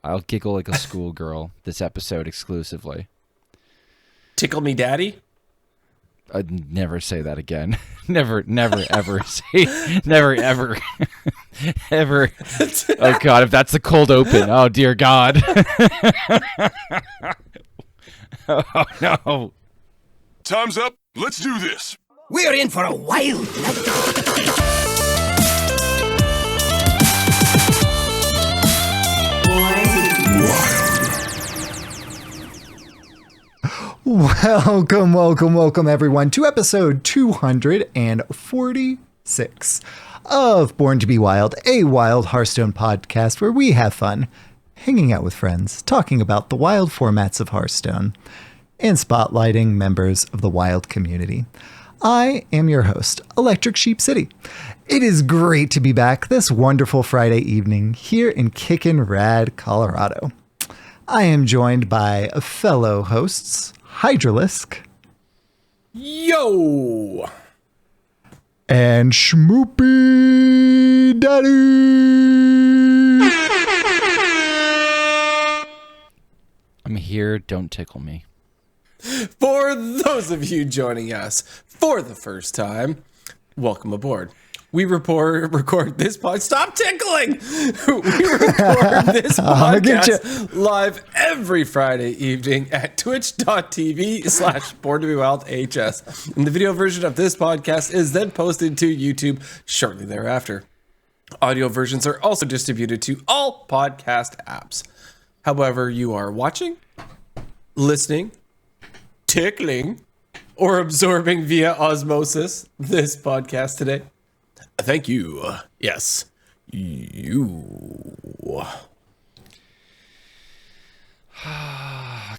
I'll giggle like a schoolgirl this episode exclusively. Tickle me, daddy. I'd never say that again. Never, ever say, never, ever, ever. Oh, God, if that's the cold open. Oh, dear God. Oh, no. Time's up. Let's do this. We're in for a wild night. Welcome, everyone, to episode 246 of Born to be Wild, a wild Hearthstone podcast where we have fun hanging out with friends, talking about the wild formats of Hearthstone, and spotlighting members of the wild community. I am your host, ElectricSheepCity. It is great to be back this wonderful Friday evening here in Kickin' Rad, Colorado. I am joined by fellow hosts, Hydralisk. Yo! And Schmoopydady. I'm here. Don't tickle me. For those of you joining us for the first time, welcome aboard. We record this podcast. Stop tickling! We record this podcast live every Friday evening at twitch.tv/BornToBeWildHS. And the video version of this podcast is then posted to YouTube shortly thereafter. Audio versions are also distributed to all podcast apps. However, you are watching, listening, tickling, or absorbing via osmosis this podcast today, thank you. Yes, you.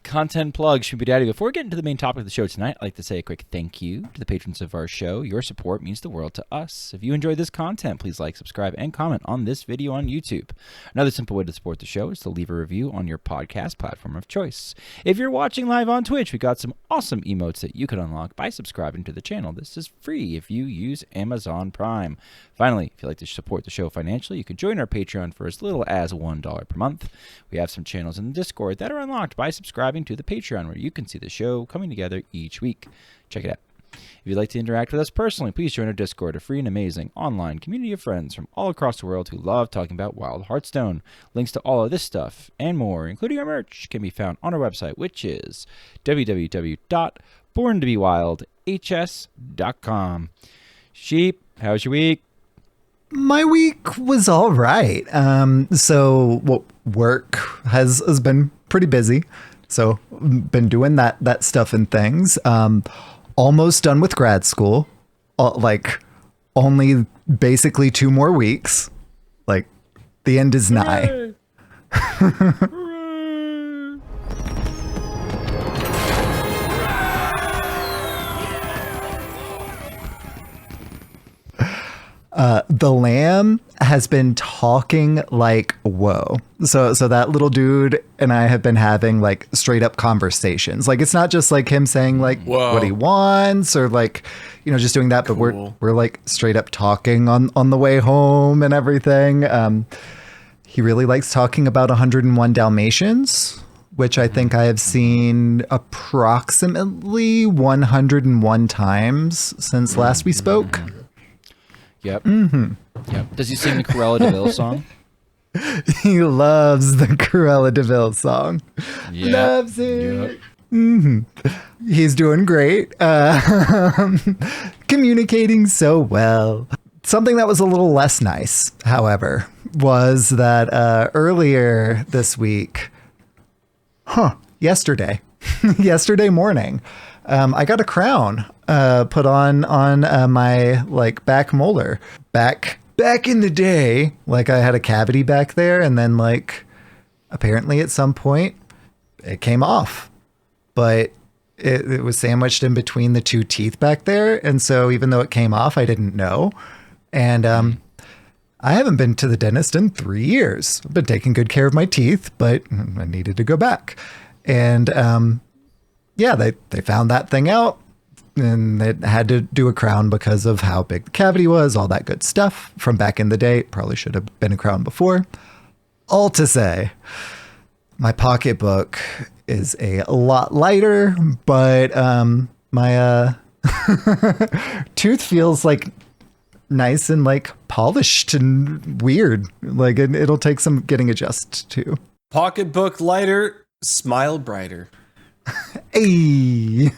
Content plug, Schmoopydady. Before we get into the main topic of the show tonight, I'd like to say a quick thank you to the patrons of our show. Your support means the world to us. If you enjoy this content, please like, subscribe, and comment on this video on YouTube. Another simple way to support the show is to leave a review on your podcast platform of choice. If you're watching live on Twitch, we got some awesome emotes that you can unlock by subscribing to the channel. This is free if you use Amazon Prime. Finally, if you'd like to support the show financially, you can join our Patreon for as little as $1 per month. We have some channels in the Discord that are unlocked by subscribing to the Patreon, where you can see the show coming together each week. Check it out. If you'd like to interact with us personally, please join our Discord, a free and amazing online community of friends from all across the world who love talking about wild Hearthstone. Links to all of this stuff and more, including our merch, can be found on our website, which is www.borntobewildhs.com. Sheep, how's your week? My week was all right. Work has been pretty busy. So been doing that stuff and things. Almost done with grad school. Only basically 2 more weeks. Like, the end is nigh. The lamb has been talking like whoa. So that little dude and I have been having like straight up conversations. Like, it's not just like him saying like whoa, what he wants or like, just doing that. Cool. But we're like straight up talking on the way home and everything. He really likes talking about 101 Dalmatians, which I think I have seen approximately 101 times since last we spoke. Yep. Mm-hmm. Yep. Does he sing the Cruella de Vil song? He loves the Cruella de Vil song. Yep. Loves it. Yep. Mm-hmm. He's doing great. Communicating so well. Something that was a little less nice, however, was that earlier this week, yesterday morning, I got a crown put on my like back molar. Back in the day, like I had a cavity back there, and then like apparently at some point it came off, but it was sandwiched in between the 2 teeth back there, and so even though it came off, I didn't know, and I haven't been to the dentist in 3 years. I've been taking good care of my teeth, but I needed to go back, and they found that thing out. And it had to do a crown because of how big the cavity was, all that good stuff from back in the day. Probably should have been a crown before. All to say, My pocketbook is a lot lighter, but my tooth feels like nice and like polished and weird. Like it'll take some getting adjusted to. Pocketbook lighter, smile brighter. Hey.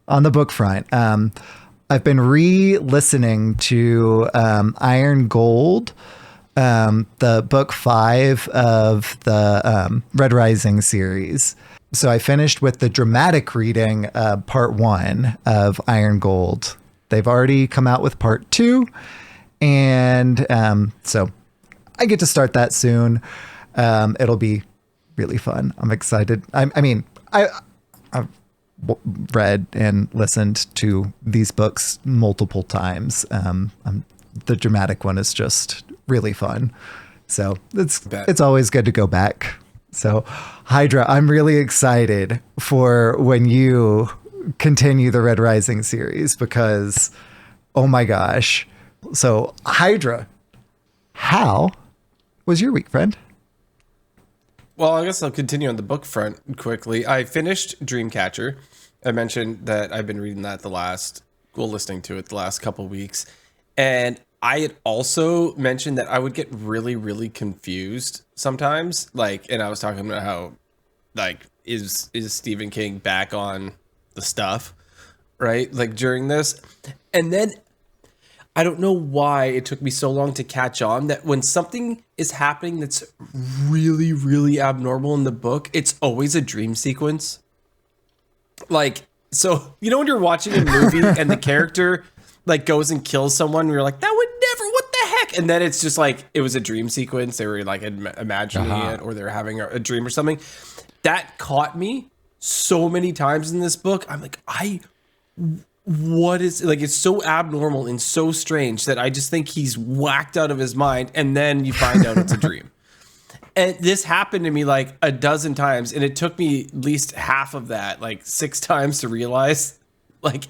On the book front, I've been re-listening to Iron Gold, the book 5 of the Red Rising series. So I finished with the dramatic reading, part 1 of Iron Gold. They've already come out with part 2, and so I get to start that soon. It'll be really fun. I'm excited. I've read and listened to these books multiple times. The dramatic one is just really fun. So it's always good to go back. So Hydra, I'm really excited for when you continue the Red Rising series because, oh my gosh. So Hydra, how was your week, friend? Well, I guess I'll continue on the book front quickly. I finished Dreamcatcher. I mentioned that I've been reading that listening to it the last couple weeks. And I had also mentioned that I would get really, really confused sometimes. And I was talking about how, is Stephen King back on the stuff, right? During this. And then I don't know why it took me so long to catch on that when something is happening that's really, really abnormal in the book, it's always a dream sequence. So, when you're watching a movie and the character goes and kills someone, you're like, that would never, what the heck? And then it's just it was a dream sequence. They were imagining it, or they're having a dream or something. That caught me so many times in this book. I'm like, what is it's so abnormal and so strange that I just think he's whacked out of his mind, and then you find out it's a dream. And this happened to me a dozen times, and it took me at least half of that 6 times to realize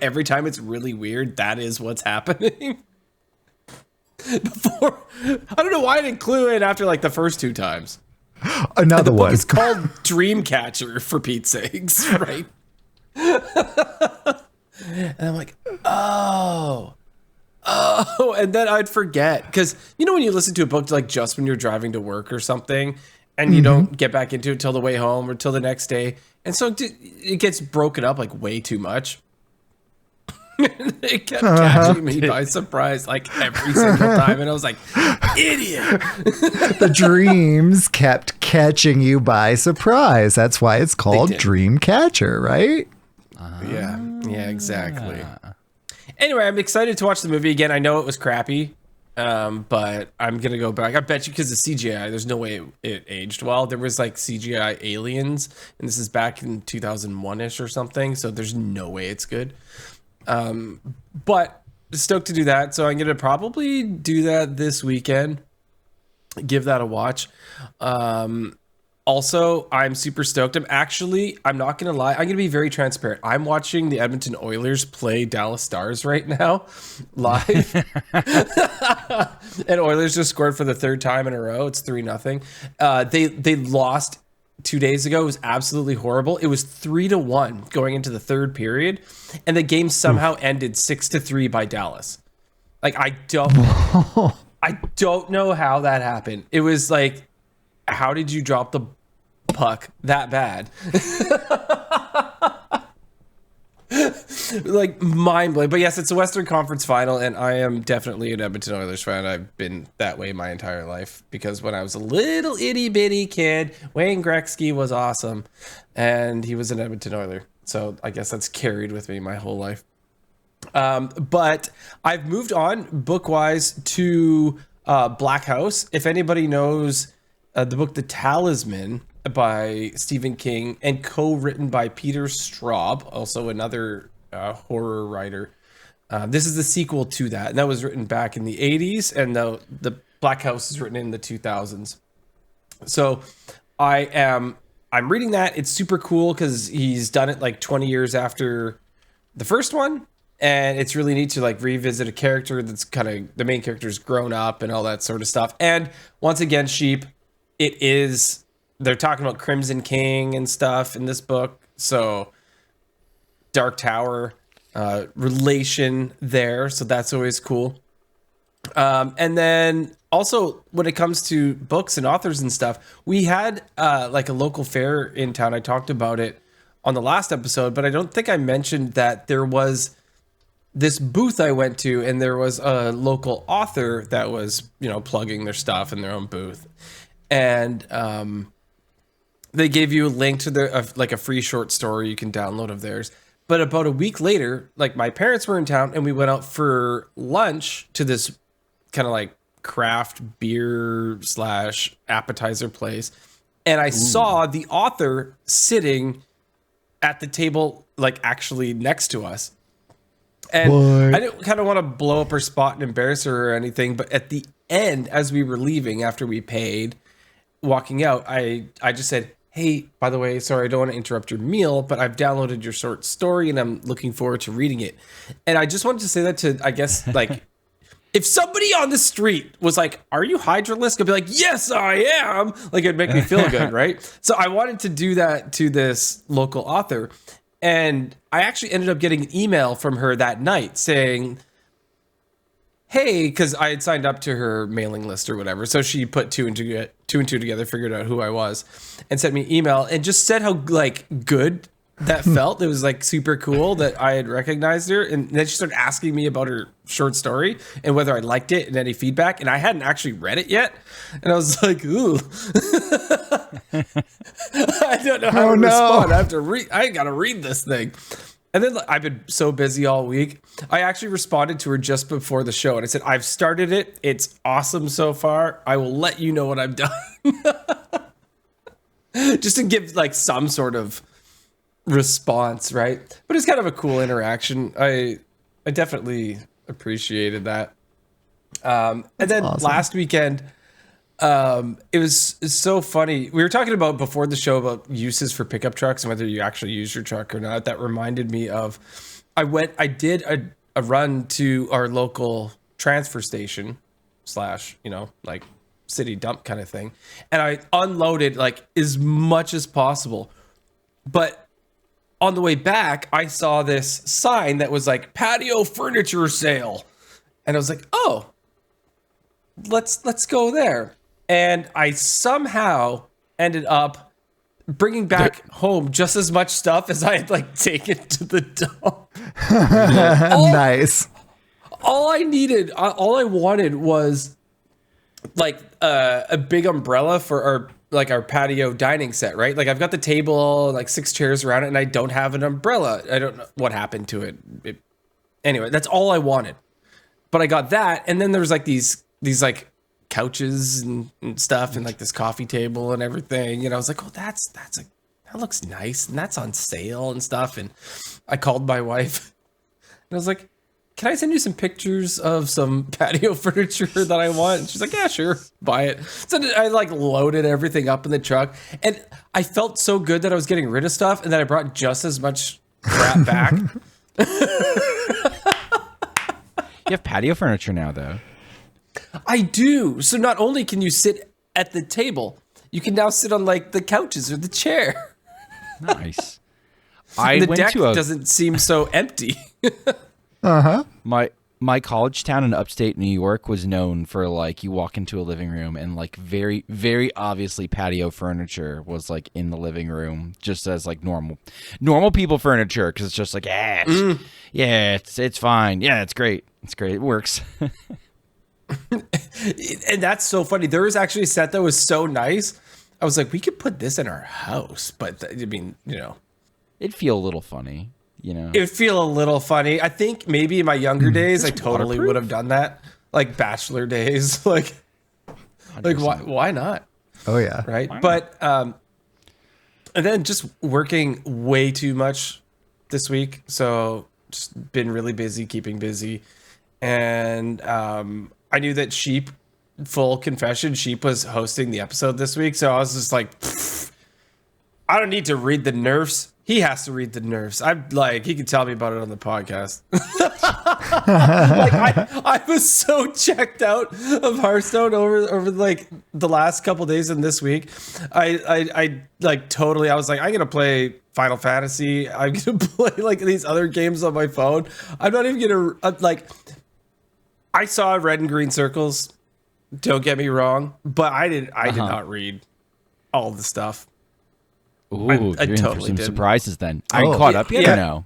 every time it's really weird, that is what's happening. Before, I don't know why I didn't clue in after the first 2 times. Another the one. book is called Dreamcatcher, for Pete's sakes, right? And I'm like, oh, and then I'd forget. Because, when you listen to a book just when you're driving to work or something, and you don't get back into it till the way home or till the next day. And so it gets broken up way too much. It kept catching me by surprise every single time. And I was like, idiot. The dreams kept catching you by surprise. That's why it's called Dreamcatcher, right? Yeah, exactly. Anyway, I'm excited to watch the movie again. I know it was crappy, but I'm going to go back. I bet you because of CGI, there's no way it aged well. There was CGI aliens, and this is back in 2001-ish or something, so there's no way it's good. But stoked to do that, so I'm going to probably do that this weekend. Give that a watch. Also, I'm super stoked. I'm not going to lie. I'm going to be very transparent. I'm watching the Edmonton Oilers play Dallas Stars right now, live. And Oilers just scored for the 3rd time in a row. It's 3-0. They lost 2 days ago. It was absolutely horrible. It was 3-1 going into the 3rd period. And the game somehow ended 6-3 by Dallas. I don't know how that happened. It was how did you drop the puck that bad? Mind blowing. But yes, it's a Western Conference final, and I am definitely an Edmonton Oilers fan. I've been that way my entire life because when I was a little itty bitty kid, Wayne Gretzky was awesome, and he was an Edmonton Oiler. So I guess that's carried with me my whole life. But I've moved on book-wise to Black House. If anybody knows the book The Talisman by Stephen King and co-written by Peter Straub, also another horror writer. This is the sequel to that, and that was written back in the 80s, and the Black House is written in the 2000s. So I'm reading that. It's super cool because he's done it 20 years after the first one. And it's really neat to revisit a character that's kind of the main character's grown up and all that sort of stuff. And once again, Sheep, it is they're talking about Crimson King and stuff in this book. So Dark Tower relation there. So that's always cool. And then also when it comes to books and authors and stuff, we had like a local fair in town. I talked about it on the last episode, but I don't think I mentioned that there was this booth I went to, and there was a local author that was, plugging their stuff in their own booth. And they gave you a link to their like a free short story you can download of theirs. But about a week later, like my parents were in town and we went out for lunch to this kind of like craft beer / appetizer place. And I saw the author sitting at the table, like actually next to us. And I didn't kind of want to blow up her spot and embarrass her or anything. But at the end, as we were leaving after we paid, walking out, I just said, hey, by the way, sorry, I don't want to interrupt your meal, but I've downloaded your short story and I'm looking forward to reading it. And I just wanted to say that to, I guess, like, if somebody on the street was like, are you Hydralisk? I'd be like, yes, I am. Like, it'd make me feel good, right? So I wanted to do that to this local author. And I actually ended up getting an email from her that night saying, hey, because I had signed up to her mailing list or whatever. So she put two and two together, figured out who I was, and sent me an email and just said how like good that felt. It was like super cool that I had recognized her. And then she started asking me about her short story and whether I liked it and any feedback. And I hadn't actually read it yet. And I was like, ooh, I don't know how to respond. I have to I got to read this thing. And then I've been so busy all week. I actually responded to her just before the show. And I said, I've started it. It's awesome so far. I will let you know what I've done. Just to give like some sort of response, right? But it's kind of a cool interaction. I definitely appreciated that. And then awesome. Last weekend, it's so funny. We were talking about before the show about uses for pickup trucks and whether you actually use your truck or not. That reminded me of I did a run to our local transfer station / like city dump kind of thing, and I unloaded like as much as possible. But on the way back, I saw this sign that was like patio furniture sale. And I was like, oh, let's go there. And I somehow ended up bringing back home just as much stuff as I had like taken to the dump. Nice. All I wanted was like a big umbrella for our patio dining set, right? Like I've got the table, like 6 chairs around it, and I don't have an umbrella. I don't know what happened to it. Anyway, that's all I wanted. But I got that, and then there was like these like couches and stuff, and like this coffee table and everything. And I was like, oh, that looks nice, and that's on sale and stuff. And I called my wife, and I was like, can I send you some pictures of some patio furniture that I want? And she's like, yeah, sure, buy it. So I like loaded everything up in the truck, and I felt so good that I was getting rid of stuff, and that I brought just as much crap back. You have patio furniture now, though. I do. So not only can you sit at the table, you can now sit on like the couches or the chair. Nice. The deck doesn't seem so empty. Uh-huh. My college town in upstate New York was known for like you walk into a living room and like very, very obviously patio furniture was like in the living room just as like normal people furniture, because it's just like it's fine, it's great, it works. And that's so funny. There was actually a set that was so nice. I was like, we could put this in our house, but I mean, it'd feel a little funny. It'd feel a little funny. I think maybe in my younger days, I totally would have done that. Like bachelor days, like why not? Oh yeah. Right. But, and then just working way too much this week. So just been really busy, keeping busy. And, I knew that full confession, Sheep was hosting the episode this week. So I was just like, I don't need to read the nerfs. He has to read the nerfs. I'm like, he can tell me about it on the podcast. I was so checked out of Hearthstone over like the last couple days and this week. I like totally. I was like, I'm gonna play Final Fantasy. I'm gonna play like these other games on my phone. I'm not even gonna like. I saw red and green circles. Don't get me wrong, but I did not read all the stuff. Ooh, I you're in for totally some didn't. surprises then. I caught up yet or no?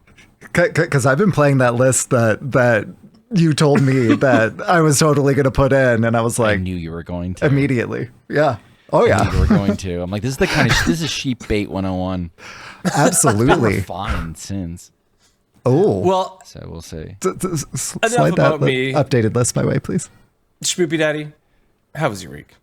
Because I've been playing that list that you told me that I was totally going to put in, and I was I like, knew you were going to. immediately. Yeah. Oh, I yeah. knew you were going to. I'm like, this is the kind of this is sheep bait 101. Absolutely. Refined since. Oh. Well, So we'll see. Slide about that me. updated list my way, please. Schmoopydady, how was your week?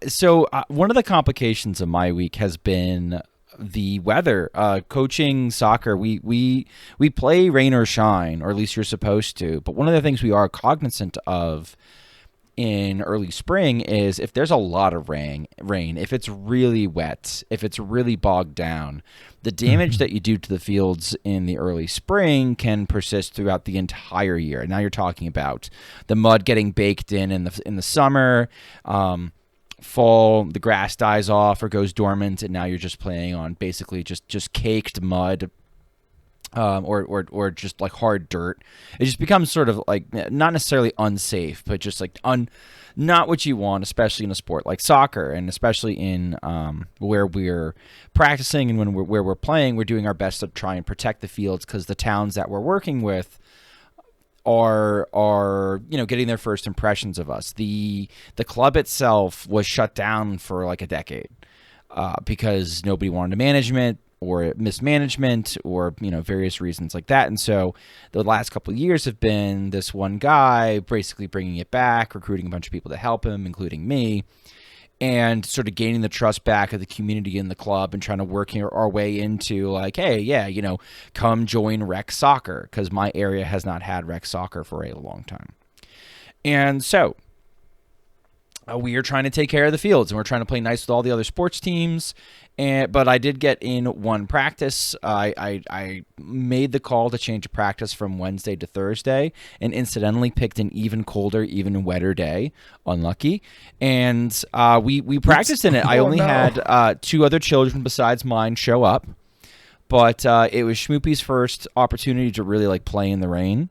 So one of the complications of my week has been the weather. Coaching soccer, we play rain or shine, or at least you're supposed to. But one of the things we are cognizant of in early spring is if there's a lot of rain, if it's really wet, if it's really bogged down, the damage that you do to the fields in the early spring can persist throughout the entire year. Now you're talking about the mud getting baked in the summer, fall, the grass dies off or goes dormant, and now you're just playing on basically just caked mud. Or just like hard dirt. It just becomes sort of like not necessarily unsafe, but just like not what you want, especially in a sport like soccer, and especially in where we're practicing and where we're playing. We're doing our best to try and protect the fields because the towns that we're working with are getting their first impressions of us. The club itself was shut down for like a decade because nobody wanted to management or mismanagement or various reasons like that. And so the last couple of years have been this one guy basically bringing it back, recruiting a bunch of people to help him, including me, and sort of gaining the trust back of the community in the club and trying to work our way into like, hey, yeah, come join rec soccer, because my area has not had rec soccer for a long time. And so we are trying to take care of the fields, and we're trying to play nice with all the other sports teams. But I did get in one practice. I made the call to change a practice from Wednesday to Thursday, and incidentally picked an even colder, even wetter day. Unlucky. And we practiced in it. I only had 2 other children besides mine show up, but it was Schmoopy's first opportunity to really like play in the rain.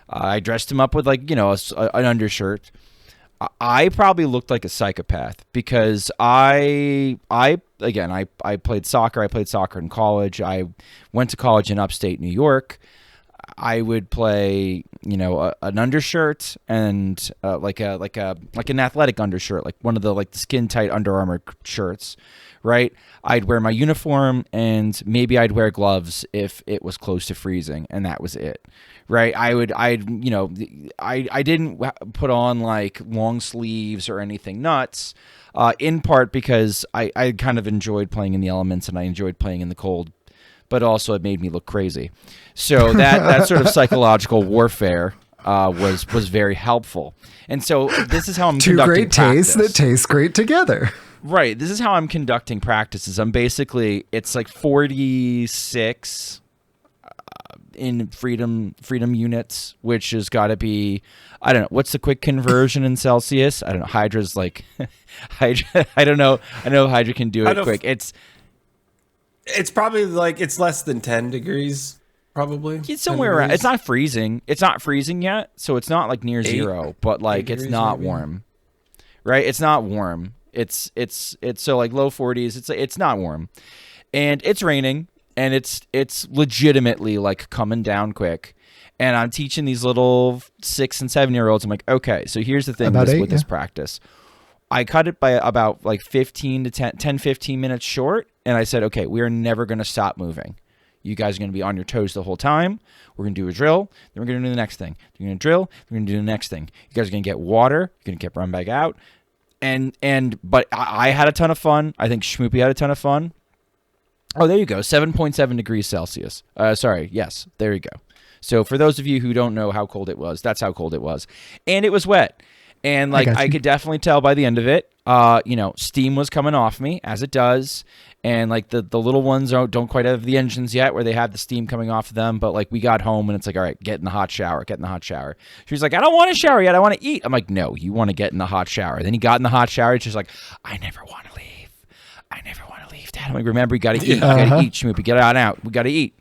I dressed him up with like an undershirt. I probably looked like a psychopath because I played soccer. I played soccer in college. I went to college in upstate New York. I would play, an undershirt and like an athletic undershirt, like one of the like skin tight Under Armour shirts, right? I'd wear my uniform and maybe I'd wear gloves if it was close to freezing, and that was it. Right. I didn't put on like long sleeves or anything nuts, in part because I kind of enjoyed playing in the elements and I enjoyed playing in the cold, but also it made me look crazy. So that sort of psychological warfare was very helpful. And so this is how I'm Two conducting great tastes that taste great together. Right. This is how I'm conducting practices. It's like 46 in freedom units, which has got to be, I don't know, what's the quick conversion in Celsius? I don't know. Hydra's like Hydra. I don't know. I know Hydra can do it quick. It's probably like it's less than 10 degrees, probably. It's somewhere around. It's not freezing. It's not freezing yet, so it's not like near 0, but like it's not maybe warm. Right? It's not warm. It's so like low 40s. It's not warm. And it's raining. And it's legitimately like coming down quick. And I'm teaching these little 6 and 7-year-olds. I'm like, okay, so here's the thing with this practice. I cut it by about like 15 to 15 minutes short. And I said, okay, we are never going to stop moving. You guys are going to be on your toes the whole time. We're going to do a drill. Then we're going to do the next thing. You're going to drill. We're going to do the next thing. You guys are going to get water. You're going to get run back out. But I had a ton of fun. I think Schmoopy had a ton of fun. Oh, there you go. 7.7 degrees Celsius. Yes, there you go. So for those of you who don't know how cold it was, that's how cold it was. And it was wet. And like I could definitely tell by the end of it, steam was coming off me, as it does. And like the little ones don't quite have the engines yet where they have the steam coming off of them. But like we got home and it's like, all right, get in the hot shower. She was like, I don't want to shower yet. I want to eat. I'm like, no, you want to get in the hot shower. Then he got in the hot shower. She's like, I never want to leave. Dad. I'm like, remember, you got to eat. You got to eat, Schmoopy. Get on out. We got to eat.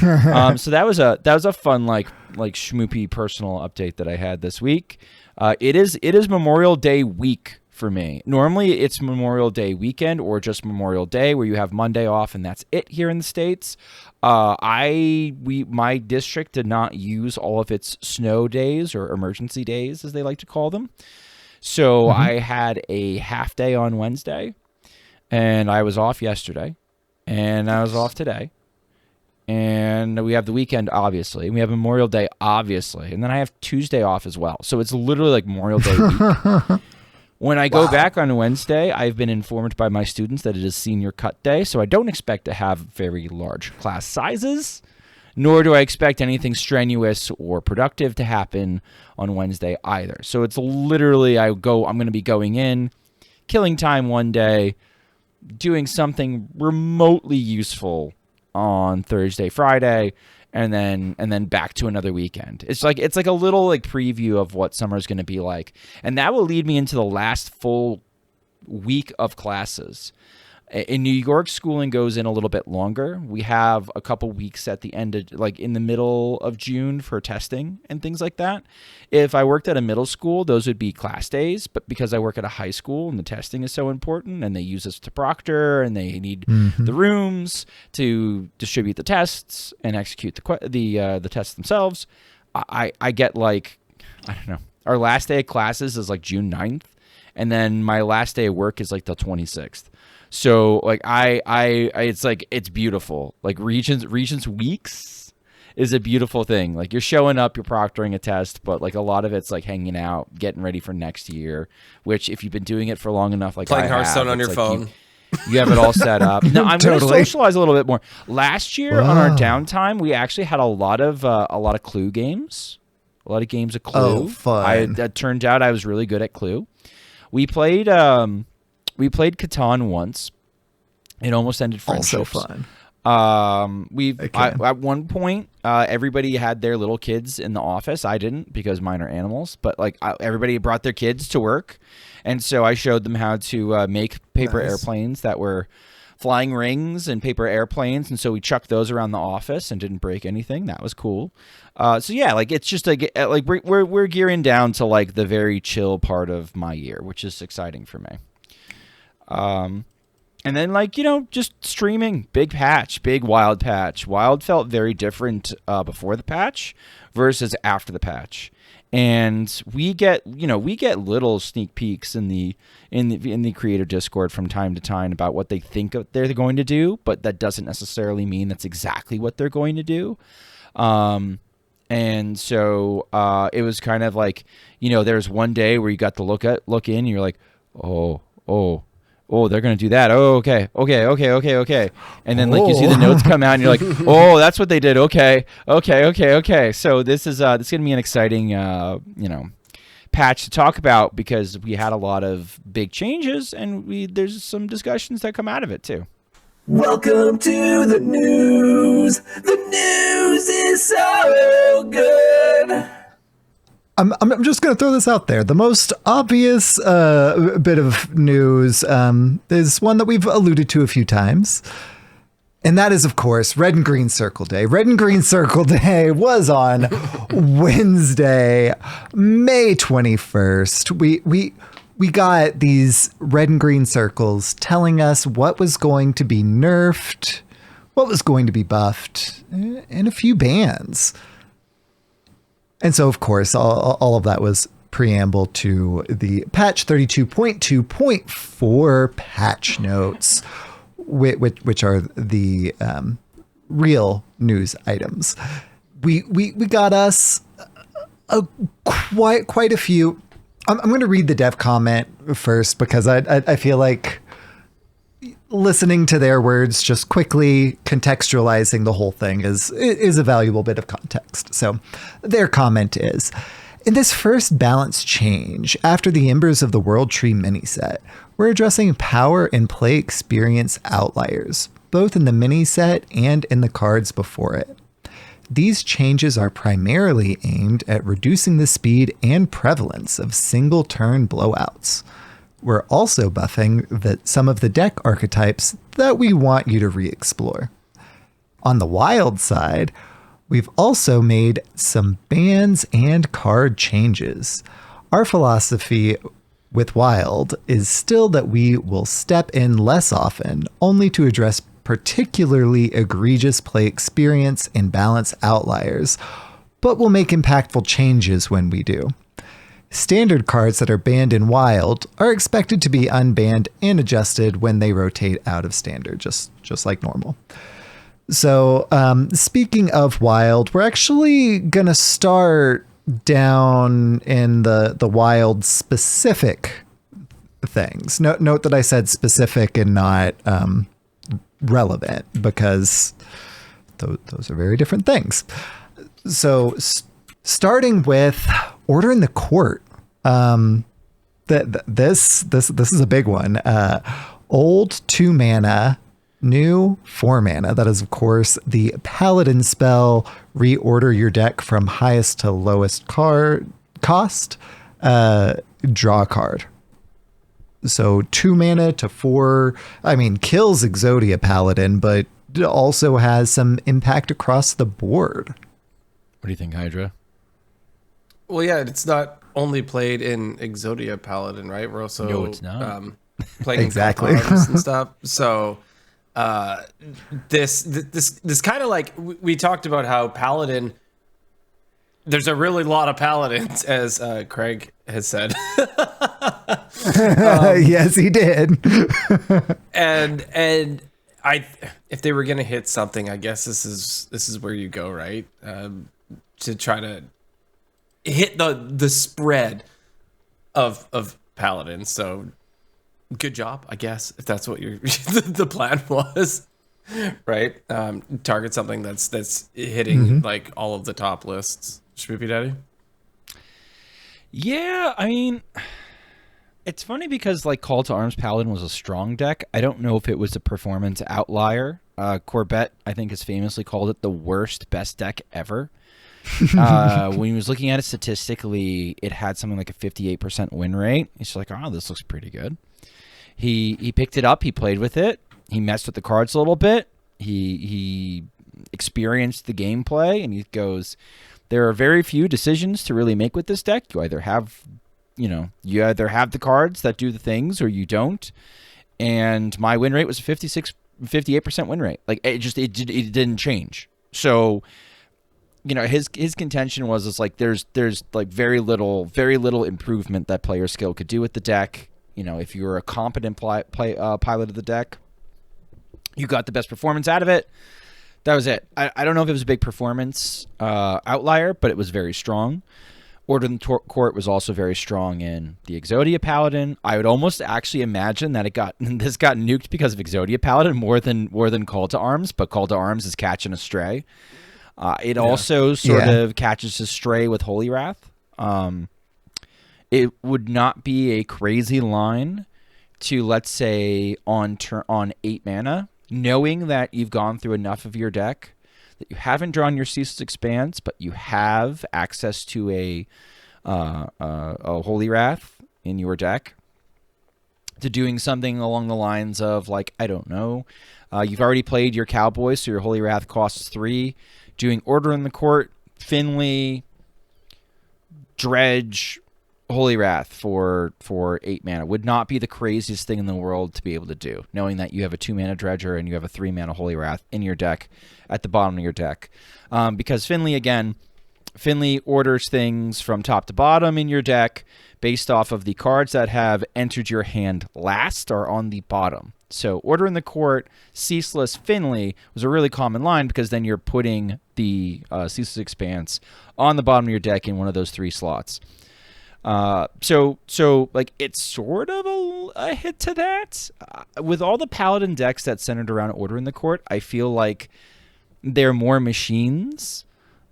So that was a fun like Schmoopy personal update that I had this week. It is Memorial Day week for me. Normally it's Memorial Day weekend or just Memorial Day where you have Monday off and that's it here in the States. My district did not use all of its snow days or emergency days as they like to call them. So I had a half day on Wednesday and I was off yesterday and I was off today. And we have the weekend, obviously. We have Memorial Day, obviously. And then I have Tuesday off as well. So it's literally like Memorial Day week. When I go back on Wednesday, I've been informed by my students that it is senior cut day, so I don't expect to have very large class sizes, nor do I expect anything strenuous or productive to happen on Wednesday either. So it's literally I'm going to be going in, killing time one day, doing something remotely useful on Thursday, Friday, and then back to another weekend. It's like a little like preview of what summer's going to be like. And that will lead me into the last full week of classes. In New York, schooling goes in a little bit longer. We have a couple weeks at the end of, like in the middle of June for testing and things like that. If I worked at a middle school, those would be class days. But because I work at a high school and the testing is so important and they use us to proctor and they need the rooms to distribute the tests and execute the tests themselves, I get like, I don't know. Our last day of classes is like June 9th. And then my last day of work is like the 26th. So like it's beautiful. Like Regents weeks is a beautiful thing. Like you're showing up, you're proctoring a test, but like a lot of it's like hanging out, getting ready for next year, which if you've been doing it for long enough, like playing Hearthstone on your phone. You have it all set up. No, I'm going to Totally. socialize a little bit more. Last year on our downtime, we actually had a lot of Clue games. A lot of games of Clue. Oh, fun. That turned out I was really good at Clue. We played Catan once. It almost ended friendships. Also fun. At one point, everybody had their little kids in the office. I didn't because mine are animals. But like everybody brought their kids to work, and so I showed them how to make paper airplanes that were flying rings and paper airplanes, and so we chucked those around the office and didn't break anything. That was cool. So yeah, like it's just like we're gearing down to like the very chill part of my year, which is exciting for me. And then just streaming, big wild patch. Wild felt very different before the patch versus after the patch. And we get little sneak peeks in the creator Discord from time to time about what they think they're going to do, but that doesn't necessarily mean that's exactly what they're going to do. And so it was kind of like, there's one day where you got to look in and you're like, oh, they're going to do that. Oh, okay. And then you see the notes come out and you're like, oh, that's what they did. Okay. So this is going to be an exciting, patch to talk about because we had a lot of big changes and there's some discussions that come out of it too. Welcome to the news. The news is so good. I'm just going to throw this out there. The most obvious bit of news is one that we've alluded to a few times. And that is, of course, Red and Green Circle Day. Red and Green Circle Day was on Wednesday, May 21st. We got these red and green circles telling us what was going to be nerfed, what was going to be buffed, and a few bans. And so, of course, all of that was preamble to the patch 32.2.4 patch notes, which are the real news items. We got us quite a few. I'm going to read the dev comment first because I feel like listening to their words, just quickly contextualizing the whole thing is a valuable bit of context. So their comment is, In this first balance change, after the Embers of the World Tree mini set, we're addressing power and play experience outliers, both in the mini set and in the cards before it. These changes are primarily aimed at reducing the speed and prevalence of single turn blowouts. We're also buffing some of the deck archetypes that we want you to re-explore. On the wild side, we've also made some bans and card changes. Our philosophy with Wild is still that we will step in less often, only to address particularly egregious play experience and balance outliers, but we'll make impactful changes when we do. Standard cards that are banned in Wild are expected to be unbanned and adjusted when they rotate out of Standard, just like normal. So, speaking of Wild, we're actually gonna start down in the Wild specific things. Note that I said specific and not relevant, because those are very different things. So, starting with Order in the Court. This is a big one. Old 2 mana. New 4 mana. That is, of course, the Paladin spell. Reorder your deck from highest to lowest cost. Draw a card. So 2 mana to 4. I mean, kills Exodia Paladin, but also has some impact across the board. What do you think, Hydra? Well, yeah, it's not only played in Exodia Paladin, right? We're also No, it's not. Playing Exactly. and stuff. So this kind of like we talked about how Paladin. There's a really lot of Paladins, as Craig has said. Yes, he did. and if they were gonna hit something, I guess this is where you go, right? To try to hit the spread of Paladins. So good job, I guess, if that's what your the plan was, right? Target something that's hitting like all of the top lists. Schmoopydady? Yeah, I mean, it's funny because like Call to Arms Paladin was a strong deck. I don't know if it was a performance outlier. Corbett, I think, has famously called it the worst best deck ever. When he was looking at it statistically, it had something like a 58% win rate. He's like, oh, this looks pretty good. He picked it up, he played with it, he messed with the cards a little bit, he experienced the gameplay, and he goes, there are very few decisions to really make with this deck. You either have the cards that do the things, or you don't. And my win rate was a 58% win rate. Like it didn't change. So, his contention was like there's like very little improvement that player skill could do with the deck. If you're a competent pilot of the deck, you got the best performance out of it. That was it. I don't know if it was a big performance outlier, but it was very strong. Order in the Court was also very strong in the Exodia Paladin. I would almost actually imagine that this got nuked because of Exodia Paladin more than Call to Arms, but Call to Arms is catching a stray. It also sort of catches a stray with Holy Wrath. It would not be a crazy line to, let's say, on 8 mana, knowing that you've gone through enough of your deck that you haven't drawn your Ceaseless Expanse, but you have access to a Holy Wrath in your deck, to doing something along the lines of, like, I don't know, you've already played your Cowboys, so your Holy Wrath costs 3, doing Order in the Court, Finley, Dredge, Holy Wrath for 8 mana would not be the craziest thing in the world to be able to do, knowing that you have a 2 mana Dredger and you have a 3 mana Holy Wrath in your deck at the bottom of your deck. Because Finley orders things from top to bottom in your deck based off of the cards that have entered your hand last are on the bottom. So Order in the Court, Ceaseless, Finley was a really common line, because then you're putting the Ceaseless Expanse on the bottom of your deck in one of those 3 slots. So like it's sort of a hit to that. With all the Paladin decks that centered around Order in the Court, I feel like they're more machines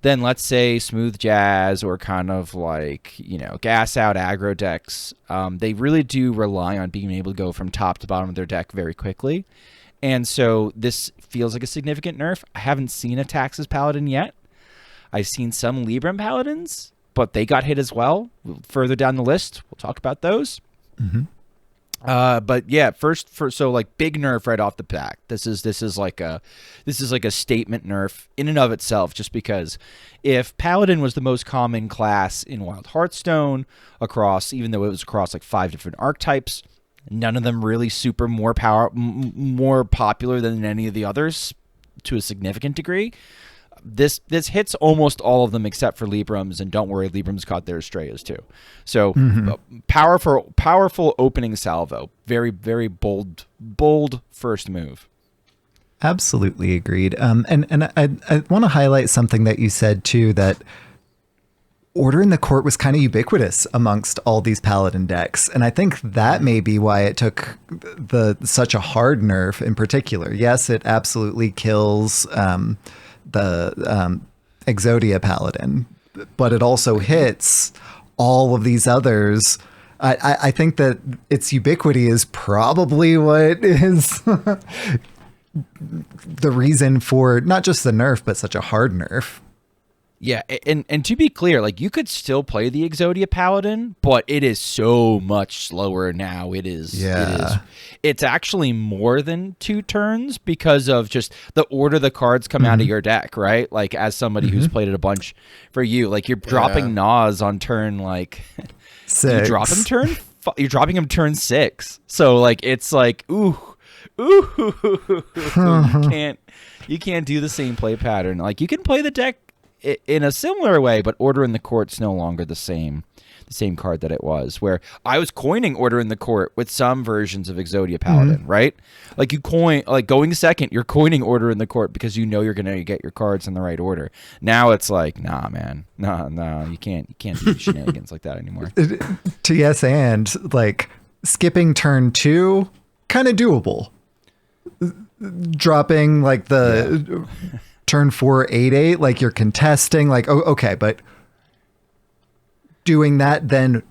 then let's say Smooth Jazz or kind of like, gas out aggro decks, they really do rely on being able to go from top to bottom of their deck very quickly. And so this feels like a significant nerf. I haven't seen a Taxes Paladin yet. I've seen some Libram Paladins, but they got hit as well. Further down the list, we'll talk about those. Mm-hmm. But yeah, so like big nerf right off the bat. This is like a statement nerf in and of itself, just because if Paladin was the most common class in Wild Hearthstone even though it was across like 5 different archetypes, none of them really super more popular than any of the others to a significant degree. This hits almost all of them except for Librams, and don't worry, Librams caught their Estrellas too. So powerful opening salvo, very very bold first move. Absolutely agreed. And I want to highlight something that you said too, that Order in the Court was kind of ubiquitous amongst all these Paladin decks, and I think that may be why it took such a hard nerf in particular. Yes, it absolutely kills the Exodia Paladin, but it also hits all of these others. I think that its ubiquity is probably what is the reason for not just the nerf, but such a hard nerf. Yeah, and to be clear, like you could still play the Exodia Paladin, but it is so much slower now. It's actually more than 2 turns because of just the order the cards come out of your deck, right? Like as somebody who's played it a bunch for you, like you're dropping Nas on turn like 6. You're dropping him turn 6. So like it's like ooh, you can't do the same play pattern. Like you can play the deck in a similar way, but Order in the Court's no longer the same card that it was, where I was coining Order in the Court with some versions of Exodia Paladin, right? Like you coin, like going second, you're coining Order in the Court because you know you're going to get your cards in the right order. Now it's like, nah, man, no, you can't do shenanigans like that anymore. TS and like skipping turn 2, kind of doable. Dropping like the turn 4, 8, like you're contesting, like, oh, okay, but doing that, then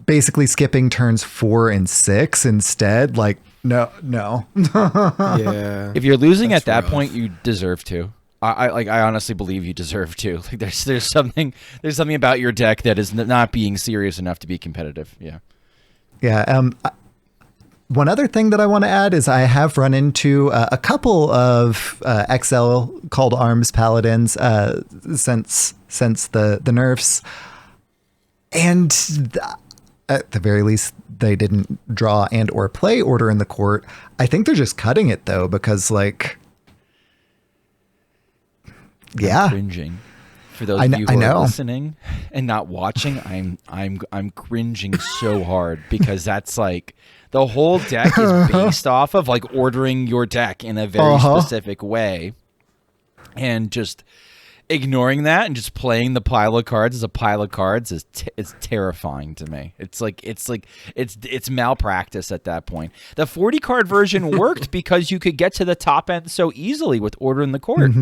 basically skipping turns 4 and 6 instead, like, no. Yeah. If you're losing at that point, you deserve to. I honestly believe you deserve to. Like, there's something about your deck that is not being serious enough to be competitive. Yeah. Yeah. One other thing that I want to add is I have run into a couple of XL Called Arms Paladins since the nerfs, and at the very least they didn't draw and or play Order in the Court. I think they're just cutting it though, because like, yeah, I'm cringing. For those of you who are listening and not watching, I'm cringing so hard because that's like. The whole deck is based off of like ordering your deck in a very specific way, and just ignoring that and just playing the pile of cards as a pile of cards is terrifying to me. It's malpractice at that point. The 40 card version worked because you could get to the top end so easily with Order in the Court.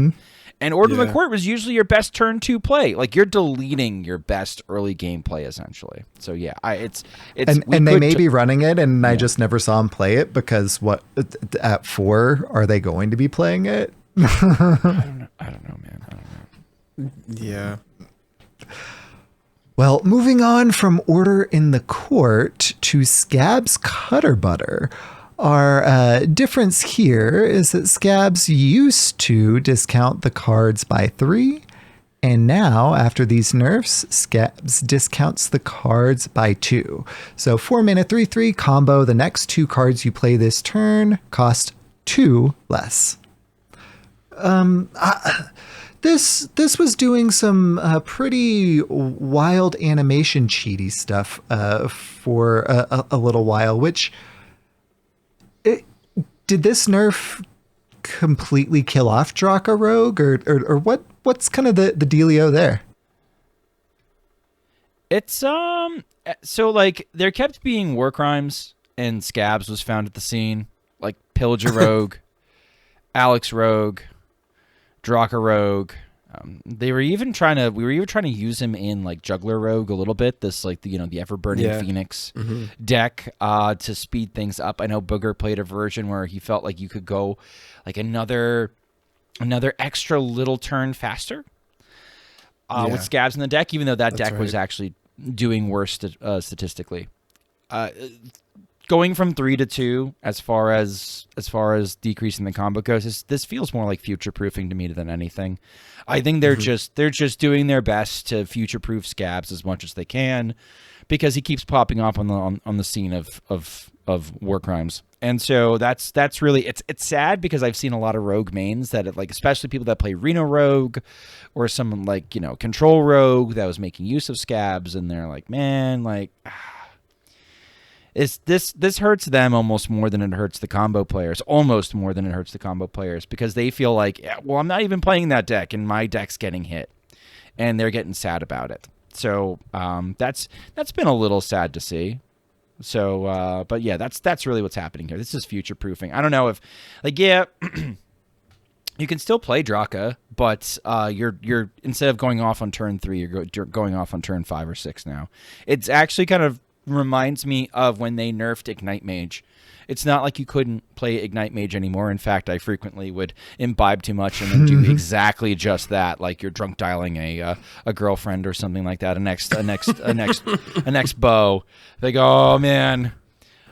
And Order in the Court was usually your best turn 2 play. Like you're deleting your best early game play essentially. So yeah, it's and they may be running it, and I just never saw them play it because what at 4 are they going to be playing it? I don't know, man. I don't know. Yeah. Well, moving on from Order in the Court to Scab's Cutter Butter. Our difference here is that Scabs used to discount the cards by 3, and now, after these nerfs, Scabs discounts the cards by 2. So 4 mana 3/3 combo, the next 2 cards you play this turn cost 2 less. This was doing some pretty wild animation cheaty stuff for a little while, which... Did this nerf completely kill off Draka Rogue, or what's kind of the dealio there? It's so like there kept being war crimes, and Scabs was found at the scene, like Pillager Rogue, Alex Rogue, Draka Rogue, We were even trying to use him in like Juggler Rogue a little bit. This like the Ever Burning Phoenix deck to speed things up. I know Booger played a version where he felt like you could go like another extra little turn faster with Scabs in the deck, even though that deck was actually doing worse statistically. Going from 3 to 2 as far as decreasing the combo goes, this feels more like future proofing to me than anything. I think they're just doing their best to future proof Scabs as much as they can, because he keeps popping up on the scene of war crimes. And so that's really it's sad, because I've seen a lot of rogue mains that like, especially people that play Reno Rogue or someone like Control Rogue that was making use of Scabs, and they're like, man, like. This hurts them almost more than it hurts the combo players. Almost more than it hurts the combo players, because they feel like, well, I'm not even playing that deck, and my deck's getting hit, and they're getting sad about it. So that's been a little sad to see. So, but yeah, that's really what's happening here. This is future proofing. I don't know if, like, you can still play Draka, but you're instead of going off on turn 3, you're going off on turn 5 or 6 now. It's actually kind of reminds me of when they nerfed Ignite Mage. It's not like you couldn't play Ignite Mage anymore. In fact, I frequently would imbibe too much and then do exactly just that, like you're drunk dialing a girlfriend or something like that. A next bow. They go, oh man,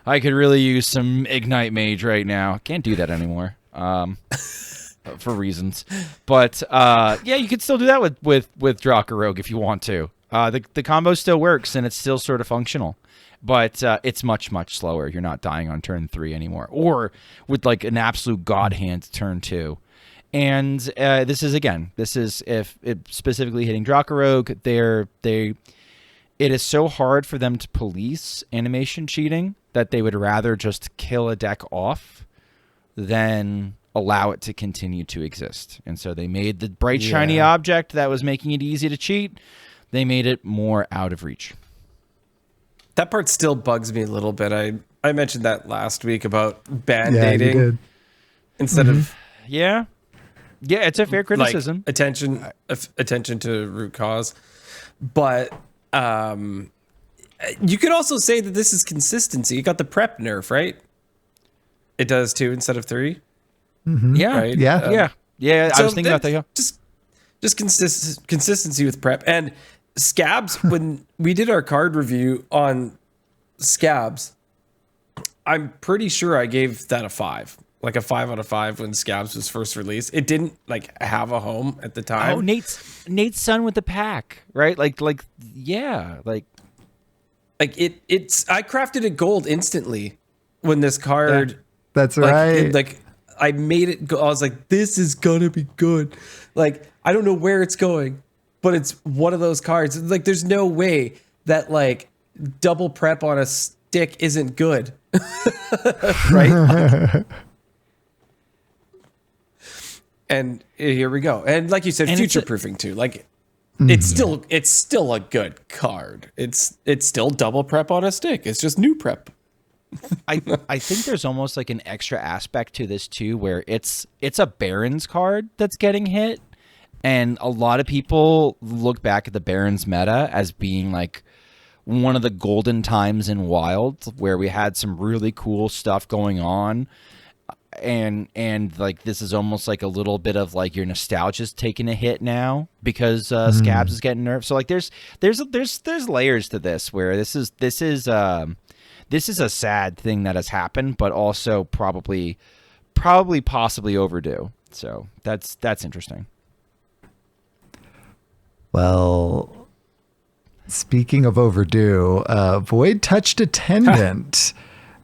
I could really use some Ignite Mage right now. Can't do that anymore. For reasons. But yeah, you could still do that with Draka Rogue if you want to. The combo still works, and it's still sort of functional, but it's much slower. You're not dying on turn 3 anymore, or with like an absolute god hand turn 2. And this is if it specifically hitting Draka Rogue. It is so hard for them to police animation cheating that they would rather just kill a deck off than allow it to continue to exist. And so they made the bright shiny object that was making it easy to cheat. They made it more out of reach. That part still bugs me a little bit. I mentioned that last week about band-aiding instead of... Yeah, it's a fair criticism. Like attention to root cause. But you could also say that this is consistency. You got the prep nerf, right? It does 2 instead of 3. Yeah, right? Yeah. I was thinking about that. Yeah. Just consistency with prep. And Scabs, when we did our card review on Scabs, I'm pretty sure I gave that a 5. Like a 5 out of 5 when Scabs was first released. It didn't like have a home at the time. Oh, Nate's son with the pack, right? Like yeah, like it's I crafted it gold instantly when this card. Yeah, that's right. Like I made it go. I was like, this is gonna be good. Like I don't know where it's going, but it's one of those cards. Like there's no way that like double prep on a stick isn't good, right? And here we go. And like you said, future proofing too. Like it's still a good card. It's still double prep on a stick. It's just new prep. I think there's almost like an extra aspect to this too, where it's a Barons card that's getting hit, and a lot of people look back at the Barons meta as being like one of the golden times in Wild, where we had some really cool stuff going on. And like this is almost like a little bit of like your nostalgia's taking a hit now because Scabs is getting nerfed. So like there's layers to this, where this is a sad thing that has happened, but also probably possibly overdue. So that's interesting. Well, speaking of overdue, Void Touched Attendant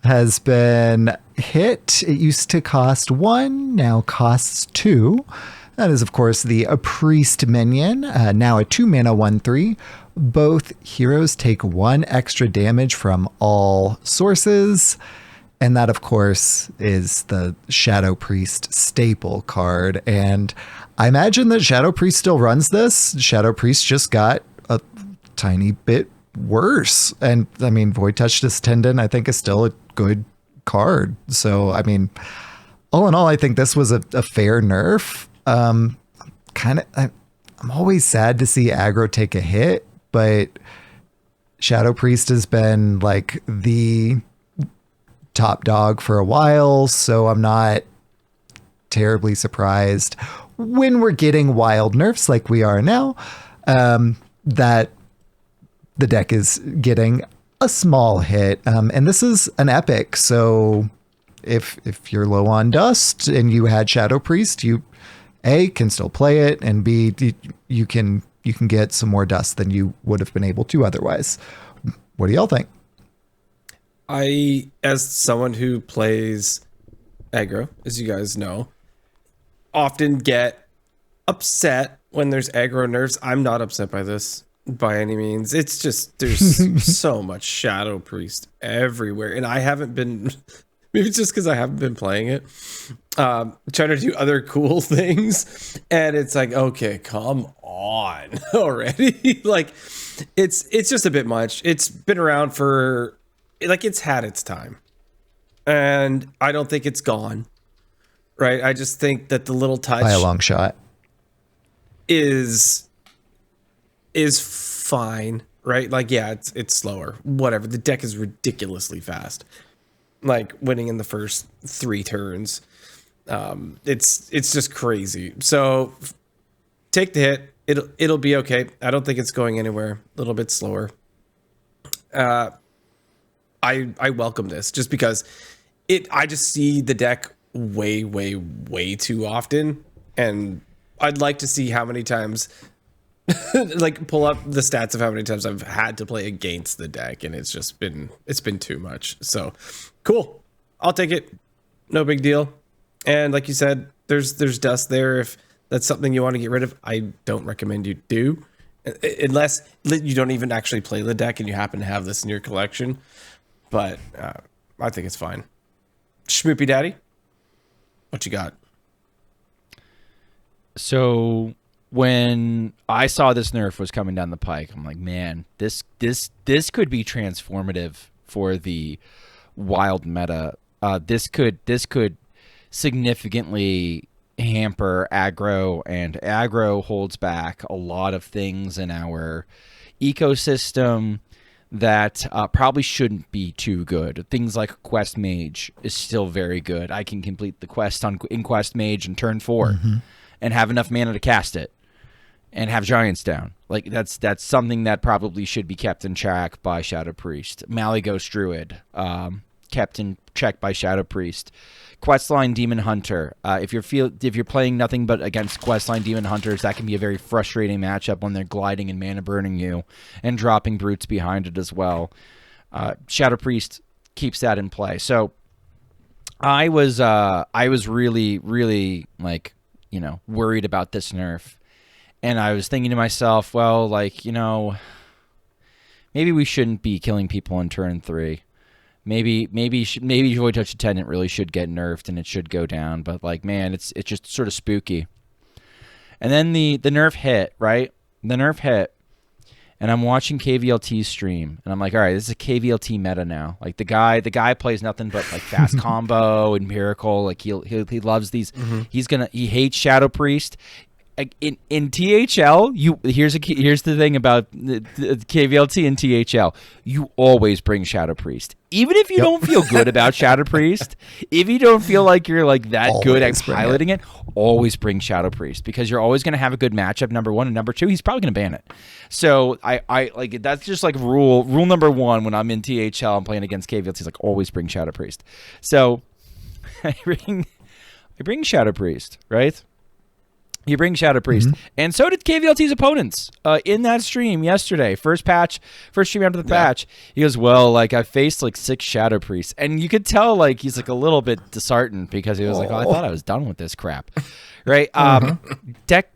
has been hit. It used to cost 1, now costs 2. That is, of course, the Priest minion, now a 2-mana 1/3. Both heroes take 1 extra damage from all sources. And that, of course, is the Shadow Priest staple card. And I imagine that Shadow Priest still runs this. Shadow Priest just got a tiny bit worse. And I mean, Void Touched Attendant, I think, is still a good card. So, I mean, all in all, I think this was a fair nerf. I'm always sad to see aggro take a hit, but Shadow Priest has been like the top dog for a while, so I'm not terribly surprised when we're getting wild nerfs like we are now, that the deck is getting a small hit. And this is an epic, so if you're low on dust and you had Shadow Priest, you A, can still play it, and B, you can get some more dust than you would have been able to otherwise. What do y'all think? I, as someone who plays aggro, as you guys know, often get upset when there's aggro nerfs. I'm not upset by this by any means. It's just there's so much Shadow Priest everywhere, and I haven't been. Maybe it's just because I haven't been playing it. Trying to do other cool things, and it's like, okay, come on already. Like, it's just a bit much. It's been around for, like, it's had its time, and I don't think it's gone. Right? I just think that the little touch By a long shot is fine, right? Like, yeah, it's slower. Whatever. The deck is ridiculously fast. Like, winning in the first 3 turns. It's just crazy. So take the hit. It'll be okay. I don't think it's going anywhere. A little bit slower. I welcome this just because I just see the deck way too often, and I'd like to see how many times like pull up the stats of how many times I've had to play against the deck, and it's been too much. So cool, I'll take it, no big deal. And like you said, there's dust there. If that's something you want to get rid of, I don't recommend you do, unless you don't even actually play the deck and you happen to have this in your collection. But I think it's fine. Schmoopydady, what you got? So when I saw this nerf was coming down the pike, I'm like, man, this could be transformative for the wild meta. This could significantly hamper aggro, and aggro holds back a lot of things in our ecosystem that probably shouldn't be too good. Things like Quest Mage is still very good. I can complete the quest in Quest Mage in turn 4 and have enough mana to cast it and have Giants down. Like, that's something that probably should be kept in check by Shadow Priest. Malygos Druid, kept in check by Shadow Priest. Questline Demon Hunter. If you're playing nothing but against Questline Demon Hunters, that can be a very frustrating matchup when they're gliding and mana burning you and dropping brutes behind it as well. Shadow Priest keeps that in play. So I was really like, worried about this nerf, and I was thinking to myself, well, like, maybe we shouldn't be killing people in turn 3. Maybe Void Touch Attendant really should get nerfed and it should go down, but like, man, it's just sort of spooky. And then the nerf hit, right? The nerf hit, and I'm watching KVLT stream, and I'm like, all right, this is a KVLT meta now. Like, the guy plays nothing but like fast combo and miracle. Like, he loves these. He hates Shadow Priest. In THL, here's the thing about the KVLT and THL. You always bring Shadow Priest, even if you don't feel good about Shadow Priest. If you don't feel like you're like that always good at piloting it, always bring Shadow Priest, because you're always going to have a good matchup. Number 1, and number 2, he's probably going to ban it. So I like, that's just like rule number 1 when I'm in THL. I'm playing against KVLT. It's like, always bring Shadow Priest. So I bring Shadow Priest, right? You bring Shadow Priest. And so did KVLT's opponents in that stream yesterday. First stream after the patch. He goes, well, like, I faced like 6 Shadow Priests. And you could tell, like, he's like a little bit disheartened, because he was like, oh, I thought I was done with this crap. Right? Deck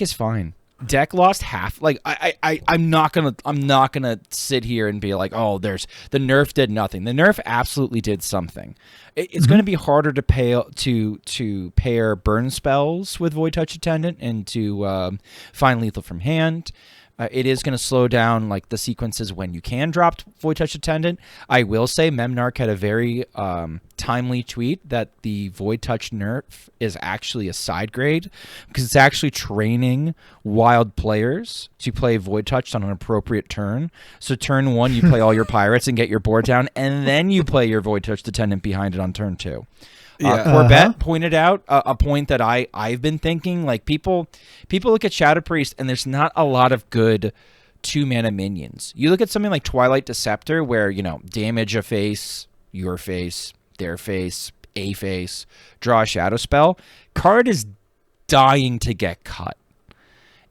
is fine. Deck lost half. Like, I'm not gonna sit here and be like, oh, the nerf did nothing. The nerf absolutely did something. It's going to be harder to pair burn spells with Void Touch Attendant and to find lethal from hand. It is going to slow down like the sequences when you can drop Void Touch Attendant. I will say Memnarch had a very timely tweet that the Void Touch nerf is actually a side grade because it's actually training wild players to play Void Touch on an appropriate turn. So turn 1, you play all your pirates and get your board down, and then you play your Void Touch Attendant behind it on turn 2. Corbett pointed out a point that I've been thinking. Like people look at Shadow Priest and there's not a lot of good 2-mana minions. You look at something like Twilight Deceptor where, damage a face, your face, their face, a face, draw a shadow spell. Card is dying to get cut.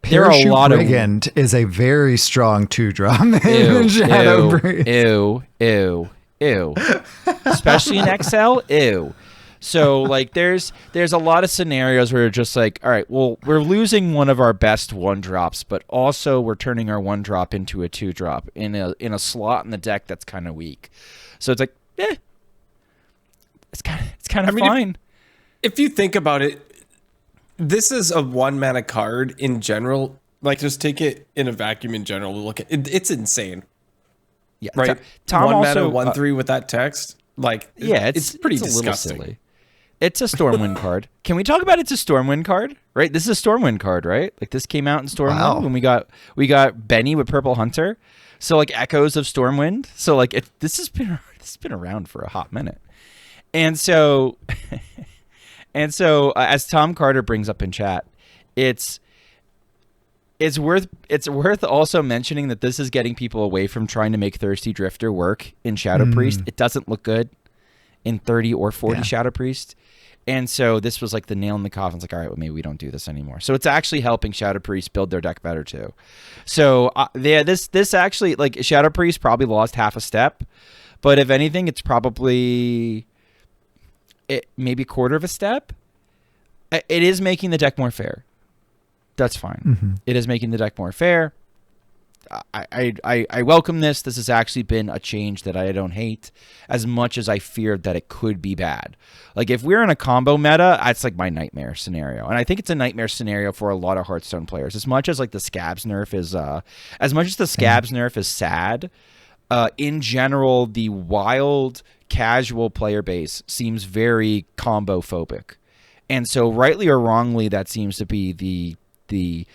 There are a lot Brigand is a very strong 2-drop in Shadow Priest. Ew. Especially in XL, ew. So like there's a lot of scenarios where you're just like, all right, well, we're losing one of our best 1-drops, but also we're turning our 1-drop into a 2-drop in a slot in the deck that's kind of weak. So it's like, it's kind of fine. If you think about it, this is a 1-mana card in general. Like, just take it in a vacuum in general. Look at it, it's insane. Yeah, right. Tom 1 also, mana 1/3 with that text. Like, it's pretty disgusting. A little silly. It's a Stormwind card. Can we talk about it's a Stormwind card? Right? This is a Stormwind card, right? Like this came out in Stormwind when we got Benny with Purple Hunter. So like echoes of Stormwind. So like this has been around for a hot minute. And so as Tom Carter brings up in chat, it's worth also mentioning that this is getting people away from trying to make Thirsty Drifter work in Shadow Priest. It doesn't look good in 30 or 40 Shadow Priest. And so this was like the nail in the coffin. It's like, all right, well, maybe we don't do this anymore. So it's actually helping Shadow Priest build their deck better too. So this actually, like Shadow Priest probably lost half a step, but if anything, it's probably maybe a quarter of a step. It is making the deck more fair. That's fine. It is making the deck more fair. I welcome this. This has actually been a change that I don't hate as much as I feared that it could be bad. Like if we're in a combo meta, that's like my nightmare scenario. And I think it's a nightmare scenario for a lot of Hearthstone players. As much as like the Scabs nerf is sad, in general, the wild casual player base seems very combo phobic. And so rightly or wrongly, that seems to be the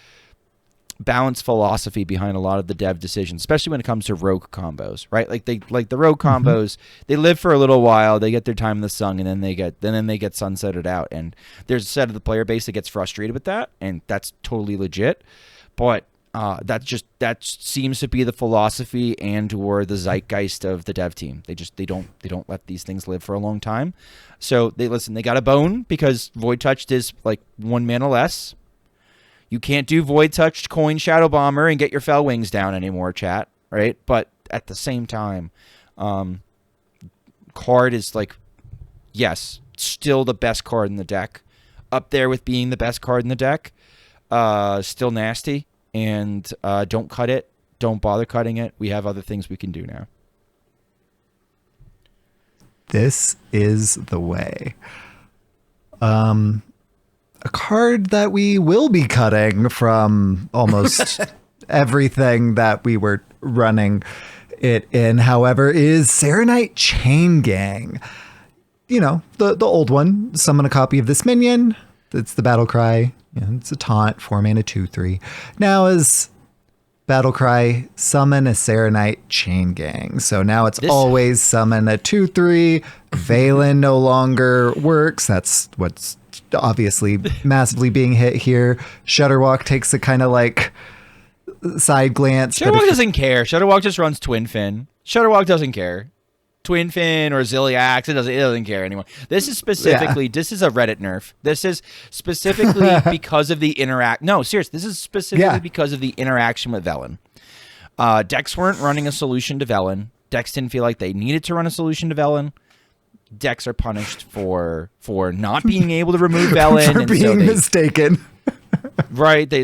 balanced philosophy behind a lot of the dev decisions, especially when it comes to rogue combos, right? Like the rogue combos, they live for a little while, they get their time in the sun, and then they get sunsetted out. And there's a set of the player base that gets frustrated with that, and that's totally legit. But that seems to be the philosophy and or the zeitgeist of the dev team. They don't let these things live for a long time. So they got a bone because Void Touched is like 1 mana less. You can't do Void Touched Coin Shadow Bomber and get your Fell Wings down anymore, chat, right? But at the same time, card is like, yes, still the best card in the deck. Up there with being the best card in the deck. Still nasty. And don't cut it. Don't bother cutting it. We have other things we can do now. This is the way. A card that we will be cutting from almost everything that we were running it in, however, is Serenite Chain Gang. You know, the old one. Summon a copy of this minion. It's the battle cry. It's a taunt, 4 mana, 2/3. Now is battle cry, summon a Serenite Chain Gang. So now it's always summon a 2/3. Valen no longer works. That's what's obviously massively being hit here. Shutterwalk takes a kind of like side glance. Shutterwalk doesn't care. Shutterwalk just runs Twin Fin. Shutterwalk doesn't care. Twin Fin or Zilliax, it doesn't care anymore. This is specifically, this is a Reddit nerf. This is specifically because of the this is specifically because of the interaction with Velen. Decks weren't running a solution to Velen. Decks didn't feel like they needed to run a solution to Velen. Decks are punished for not being able to remove Velen for and being mistaken. Right. They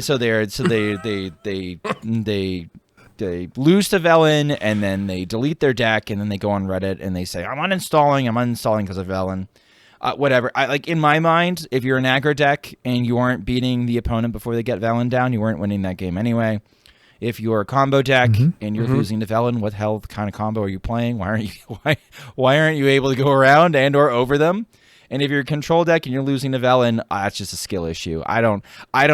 lose to Velen, and then they delete their deck, and then they go on Reddit and they say, I'm uninstalling because of Velen. Whatever. In my mind, if you're an aggro deck and you aren't beating the opponent before they get Velen down, you weren't winning that game anyway. If you're a combo deck and you're losing to Velen, what hell kind of combo are you playing? Why aren't you able to go around and or over them? And if you're a control deck and you're losing to Velen, that's just a skill issue. I don't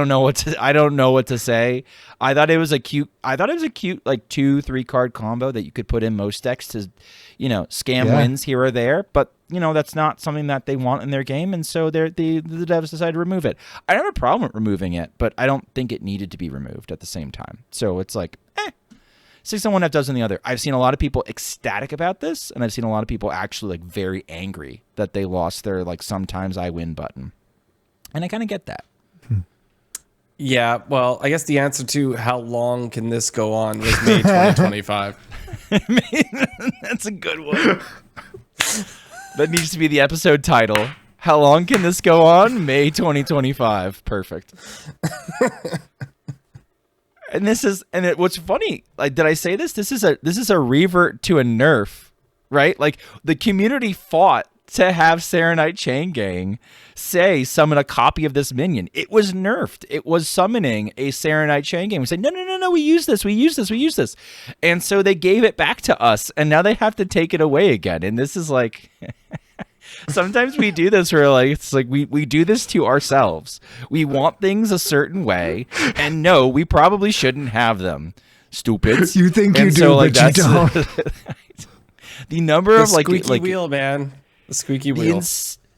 know what to say. I thought it was a cute like 2-3 card combo that you could put in most decks to, scam wins here or there. But that's not something that they want in their game, and so the devs decided to remove it. I don't have a problem with removing it, but I don't think it needed to be removed at the same time. So it's like, 6 on one, half dozen the other. I've seen a lot of people ecstatic about this, and I've seen a lot of people actually like very angry that they lost their like sometimes I win button. And I kind of get that. Yeah, well, I guess the answer to how long can this go on was May 2025. That's a good one. That needs to be the episode title. How long can this go on? May 2025. Perfect. What's funny, like, did I say this? This is a revert to a nerf, right? Like, the community fought to have Serenite Chain Gang summon a copy of this minion. It was nerfed. It was summoning a Serenite Chain Gang. We said, no, we use this. And so they gave it back to us, and now they have to take it away again. And this is like... Sometimes we do this where it's like we do this to ourselves. We want things a certain way, and no, we probably shouldn't have them. Stupids. You think you do, but you don't. The number of squeaky wheel, man. The squeaky wheel.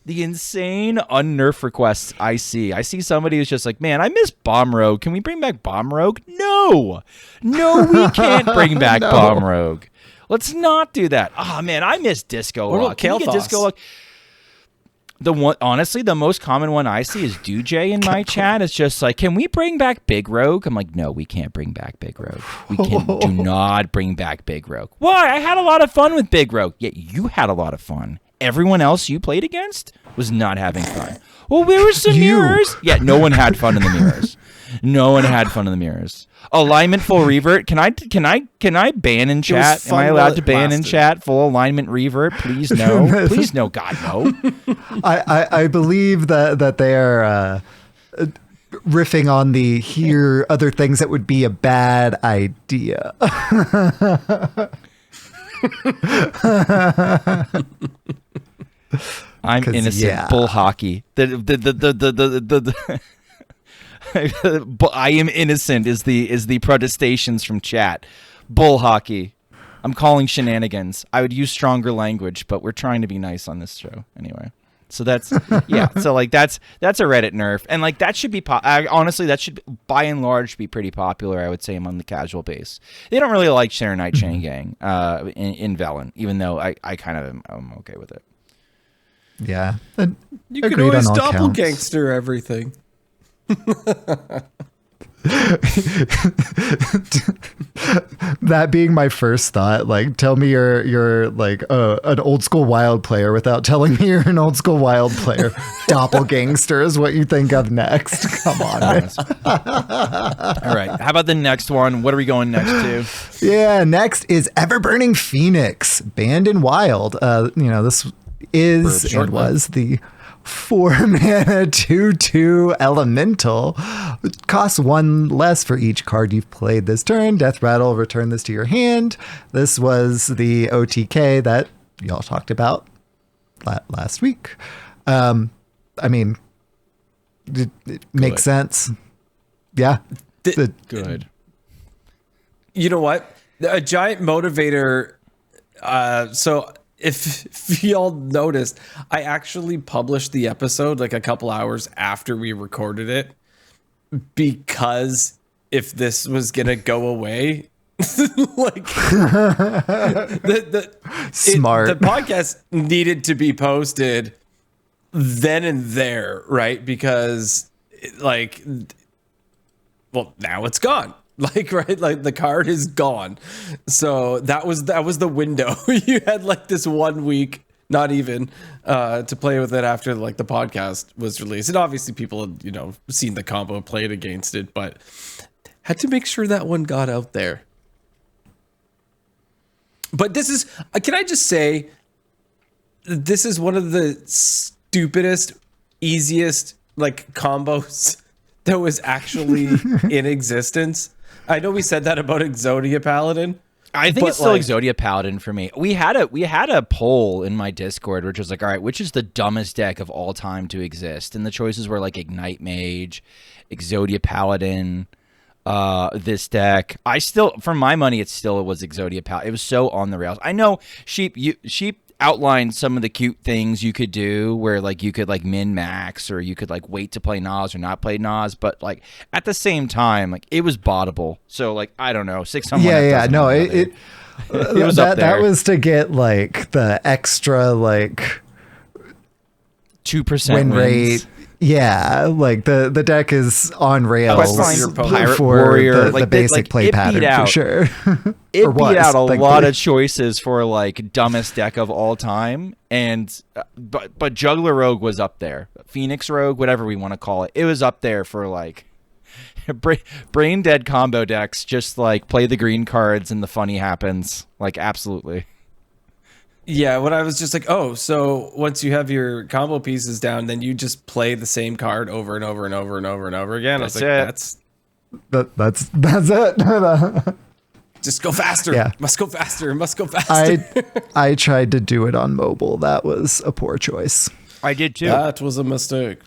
The insane unnerf requests I see. I see somebody who's just like, man, I miss Bomb Rogue. Can we bring back Bomb Rogue? No, we can't bring back Bomb Rogue. Let's not do that. Oh man, I miss Disco Lock. Can we get Disco Lock? Honestly, the most common one I see is Dujay in my chat. It's just like, can we bring back Big Rogue? I'm like, no, we can't bring back Big Rogue. We do not bring back Big Rogue. Why? I had a lot of fun with Big Rogue. Yeah, you had a lot of fun. Everyone else you played against was not having fun. Well, where were some mirrors? Yeah, no one had fun in the mirrors. No one had fun in the mirrors. Alignment full revert. Can I ban in chat? Am I allowed to ban in chat full alignment revert? Please no. Please no. God no. I believe that they are riffing on the other things that would be a bad idea. I'm innocent. Bull hockey. I am innocent is the protestations from chat. Bull hockey. I'm calling shenanigans. I would use stronger language, but we're trying to be nice on this show anyway. So that's yeah. So like that's a Reddit nerf, and like that should be honestly that should by and large be pretty popular. I would say among the casual base. They don't really like Serenite Chain Gang in Velen, even though I kind of am okay with it. Yeah, you can always doppelgangster everything. That being my first thought, like, tell me you're like an old school wild player without telling me you're an old school wild player. Doppelgangster is what you think of next. Come on, man. All right, how about the next one? What are we going next to? Yeah, next is Everburning Phoenix, banned in Wild. This is and was the 4-mana 2/2 elemental. It costs 1 less for each card you've played this turn. Death Rattle, return this to your hand. This was the OTK that y'all talked about last week. I mean, it makes sense. Yeah. Good. You know what? A giant motivator. So if y'all noticed, I actually published the episode like a couple hours after we recorded it, because if this was gonna go away, like smart. The podcast needed to be posted then and there, right? Because now it's gone. Right, like the card is gone. So that was the window. You had like this 1 week, not even, to play with it after like the podcast was released. And obviously people had, seen the combo and played against it, but had to make sure that one got out there. But this is, can I just say, this is one of the stupidest, easiest like combos that was actually in existence. I know we said that about Exodia Paladin. I think it's still Exodia Paladin for me. We had a poll in my Discord, which was like, all right, which is the dumbest deck of all time to exist? And the choices were like Ignite Mage, Exodia Paladin, this deck. I still, for my money, it was Exodia Paladin. It was so on the rails. I know Sheep outlined some of the cute things you could do, where like you could like min max, or you could like wait to play Nas or not play Nas, but like at the same time, like it was bottable. So like I don't know, 6-on-1. It was up there. That was to get like the extra like 2% win wins. rate. Yeah, like the deck is on rails Pirate for Warrior, the basic play pattern for sure. It beat out a lot of choices for like dumbest deck of all time, and but Juggler Rogue was up there. Phoenix Rogue, whatever we want to call it, it was up there for like brain dead combo decks. Just like play the green cards and the funny happens. Like absolutely. Yeah, when I was just like, oh, so once you have your combo pieces down, then you just play the same card over and over and over and over and over again. That's I was like, that's it. Just go faster. Yeah. Must go faster. Must go faster. I tried to do it on mobile. That was a poor choice. I did too. That was a mistake.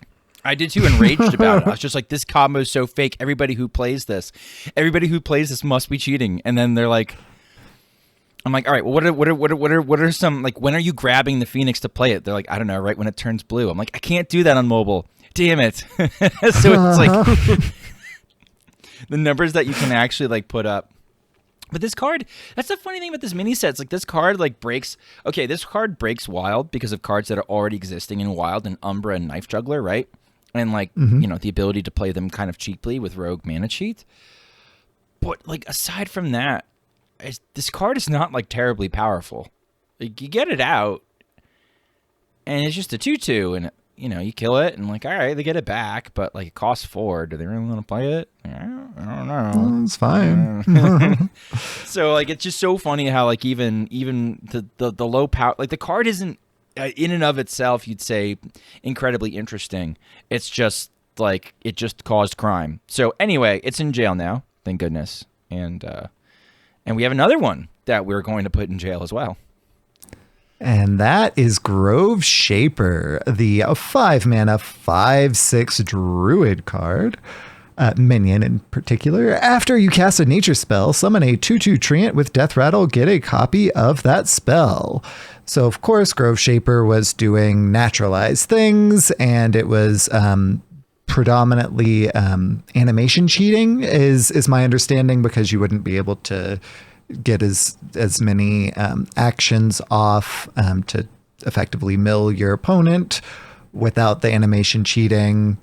I did too, enraged about it. I was just like, this combo is so fake. Everybody who plays this must be cheating. And then they're like, I'm like, all right, well, what are some, like, when are you grabbing the Phoenix to play it? They're like, I don't know, right when it turns blue. I'm like, I can't do that on mobile. Damn it. So it's like the numbers that you can actually like put up. But this card, that's the funny thing about this mini set. It's like this card like breaks. Okay, this card breaks Wild because of cards that are already existing in Wild, and Umbra and Knife Juggler, right? And like, you know, the ability to play them kind of cheaply with Rogue Mana Cheat. But like, aside from that, this card is not like terribly powerful. Like, you get it out, and it's just a 2/2, and you know you kill it, and like, all right, they get it back, but like it costs 4. Do they really want to play it? I don't know. It's fine. So like, it's just so funny how like even the low power, like the card isn't in and of itself, you'd say, incredibly interesting. It's just like it just caused crime. So anyway, it's in jail now, thank goodness, and we have another one that we're going to put in jail as well. And that is Grove Shaper, the 5-mana 5/6 Druid card. Minion in particular. After you cast a nature spell, summon a 2/2 Treant with Death Rattle, get a copy of that spell. So, of course, Grove Shaper was doing naturalized things, and it was predominantly animation cheating is my understanding, because you wouldn't be able to get as many actions off to effectively mill your opponent without the animation cheating.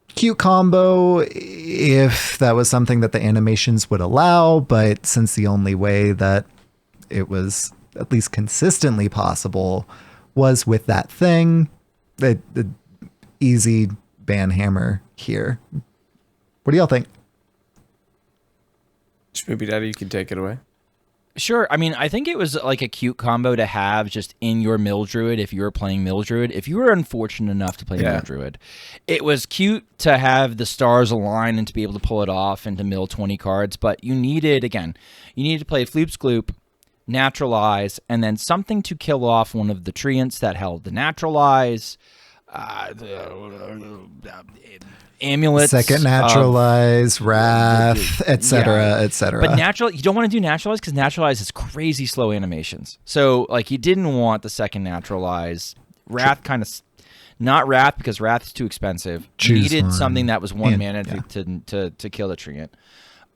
Cute combo if that was something that the animations would allow, but since the only way that it was at least consistently possible was with that thing, the easy ban hammer here. What do y'all think? Schmoopydady, you can take it away. Sure. I mean, I think it was like a cute combo to have just in your Mill Druid if you were playing Mill Druid. If you were unfortunate enough to play Mill Druid, it was cute to have the stars align and to be able to pull it off and to mill 20 cards. But you needed to play Floop's Gloop, Naturalize, and then something to kill off one of the treants that held the Naturalize, amulets, second Naturalize, Wrath, etc., etc. But you don't want to do Naturalize because Naturalize is crazy slow animations. So like you didn't want the second Naturalize. Wrath kind of not Wrath because Wrath is too expensive. You needed something that was one mana to kill the treant.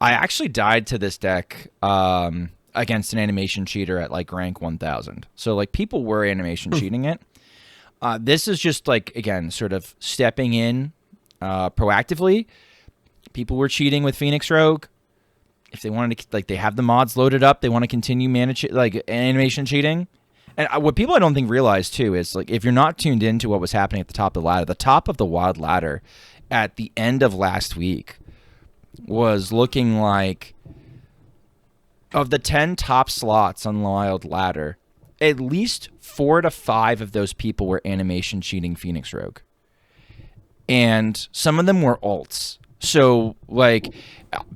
I actually died to this deck against an animation cheater at like rank 1000. So like people were animation cheating it. This is just like, again, sort of stepping in proactively. People were cheating with Phoenix Rogue. If they wanted to, like, they have the mods loaded up, they want to continue animation cheating. And what people I don't think realize too is, like, if you're not tuned into what was happening at the top of the ladder, the top of the Wild ladder at the end of last week was looking like, of the 10 top slots on the Wild ladder, at least 4 to 5 of those people were animation cheating Phoenix Rogue. And some of them were alts. So like,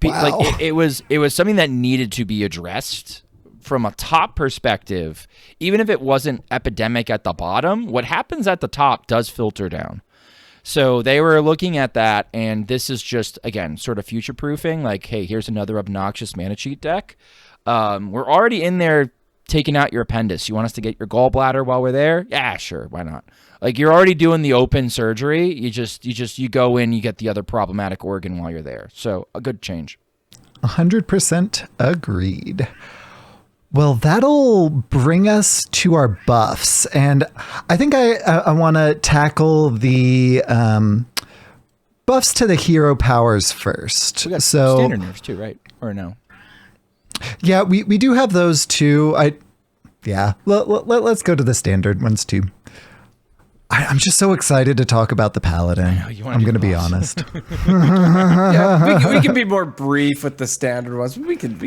Wow. it was something that needed to be addressed from a top perspective. Even if it wasn't epidemic at the bottom, what happens at the top does filter down. So they were looking at that, and this is just, again, sort of future-proofing. Like, hey, here's another obnoxious mana cheat deck. We're already in there taking out your appendix. You want us to get your gallbladder while we're there? Yeah, sure, why not? Like, you're already doing the open surgery. You go in, you get the other problematic organ while you're there. So a good change. 100% agreed. Well, that'll bring us to our buffs. And I think I want to tackle the buffs to the hero powers first. We got so standard nerfs too, right? Or no? Yeah, we do have those too. Let's go to the standard ones too. I'm just so excited to talk about the paladin. I'm going to be honest. Yeah, we can be more brief with the standard ones. We can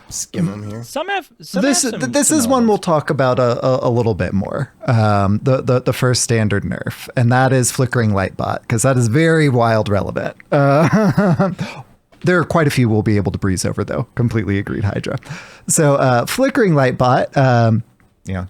skim them here. This is one we'll talk about a little bit more. The first standard nerf, and that is Flickering Lightbot, because that is very wild relevant. There are quite a few we'll be able to breeze over, though. Completely agreed, Hydra. So Flickering Lightbot,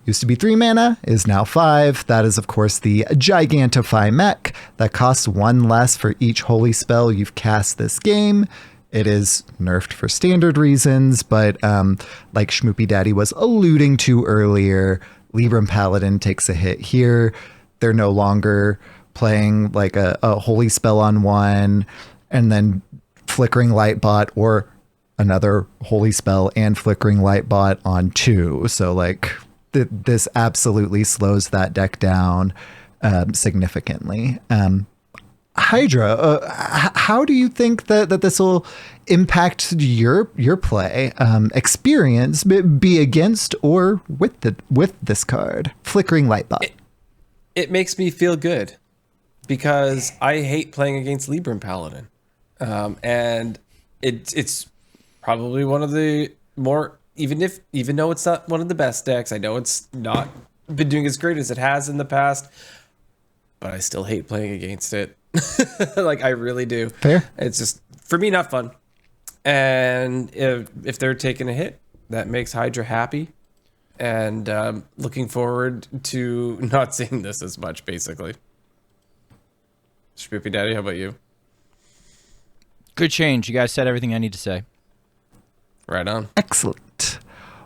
used to be 3 mana, is now 5. That is, of course, the Gigantify mech that costs 1 less for each holy spell you've cast this game. It is nerfed for standard reasons, but like Schmoopydady was alluding to earlier, Libram Paladin takes a hit here. They're no longer playing like a holy spell on 1, and then Flickering Lightbot or another holy spell and Flickering Lightbot on 2. So like this absolutely slows that deck down significantly. Hydra, how do you think that this will impact your play experience, be against or with this card, Flickering Lightbot? It makes me feel good because I hate playing against Libram Paladin. And it's probably one of the more, even though it's not one of the best decks, I know it's not been doing as great as it has in the past, but I still hate playing against it. Like I really do. Fair. It's just for me not fun. And if they're taking a hit, that makes Hydra happy. And looking forward to not seeing this as much, basically. Schmoopydady, how about you? Good change. You guys said everything I need to say. Right on. Excellent.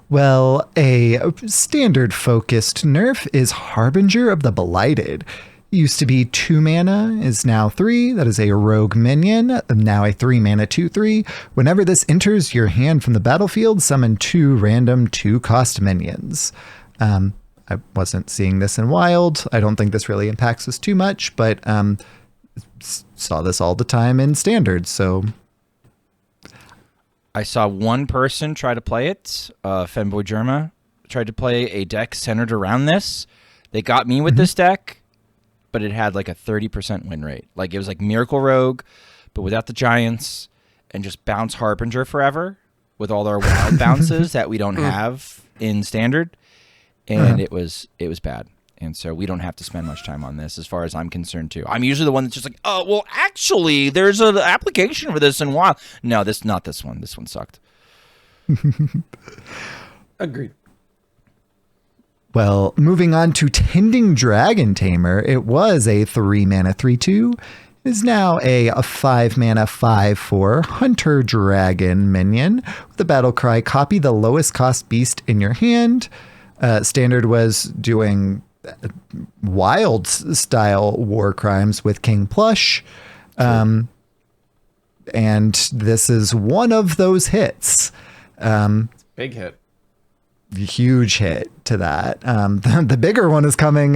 Well, a standard focused nerf is Harbinger of the Blighted. Used to be 2 mana, is now 3. That is a rogue minion, now a 3 mana 2/3. Whenever this enters your hand from the battlefield, summon 2 random 2-cost minions. I wasn't seeing this in Wild. I don't think this really impacts us too much, but saw this all the time in Standard, so... I saw one person try to play it. Femboy Germa tried to play a deck centered around this. They got me with this deck, but it had like a 30% win rate. Like it was like Miracle Rogue, but without the giants, and just bounce Harbinger forever with all our wild bounces that we don't have in Standard. And it was bad. And so we don't have to spend much time on this as far as I'm concerned too. I'm usually the one that's just like, oh, well, actually, there's an application for this in Wild. No, not this one. This one sucked. Agreed. Well, moving on to Tending Dragon Tamer, it was a 3 mana 3/2. It is now a 5 mana 5/4 Hunter Dragon minion with the battle cry, copy the lowest cost beast in your hand. Standard was doing wild style war crimes with King Plush. And this is one of those hits. Big hit. Huge hit to that. The bigger one is coming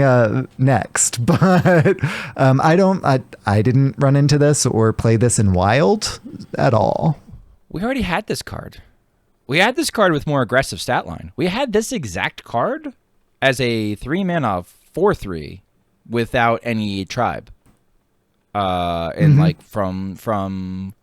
next, but I didn't run into this or play this in Wild at all. We already had this card. We had this card with more aggressive stat line. We had this exact card as a 3 mana 4/3 without any tribe. And like from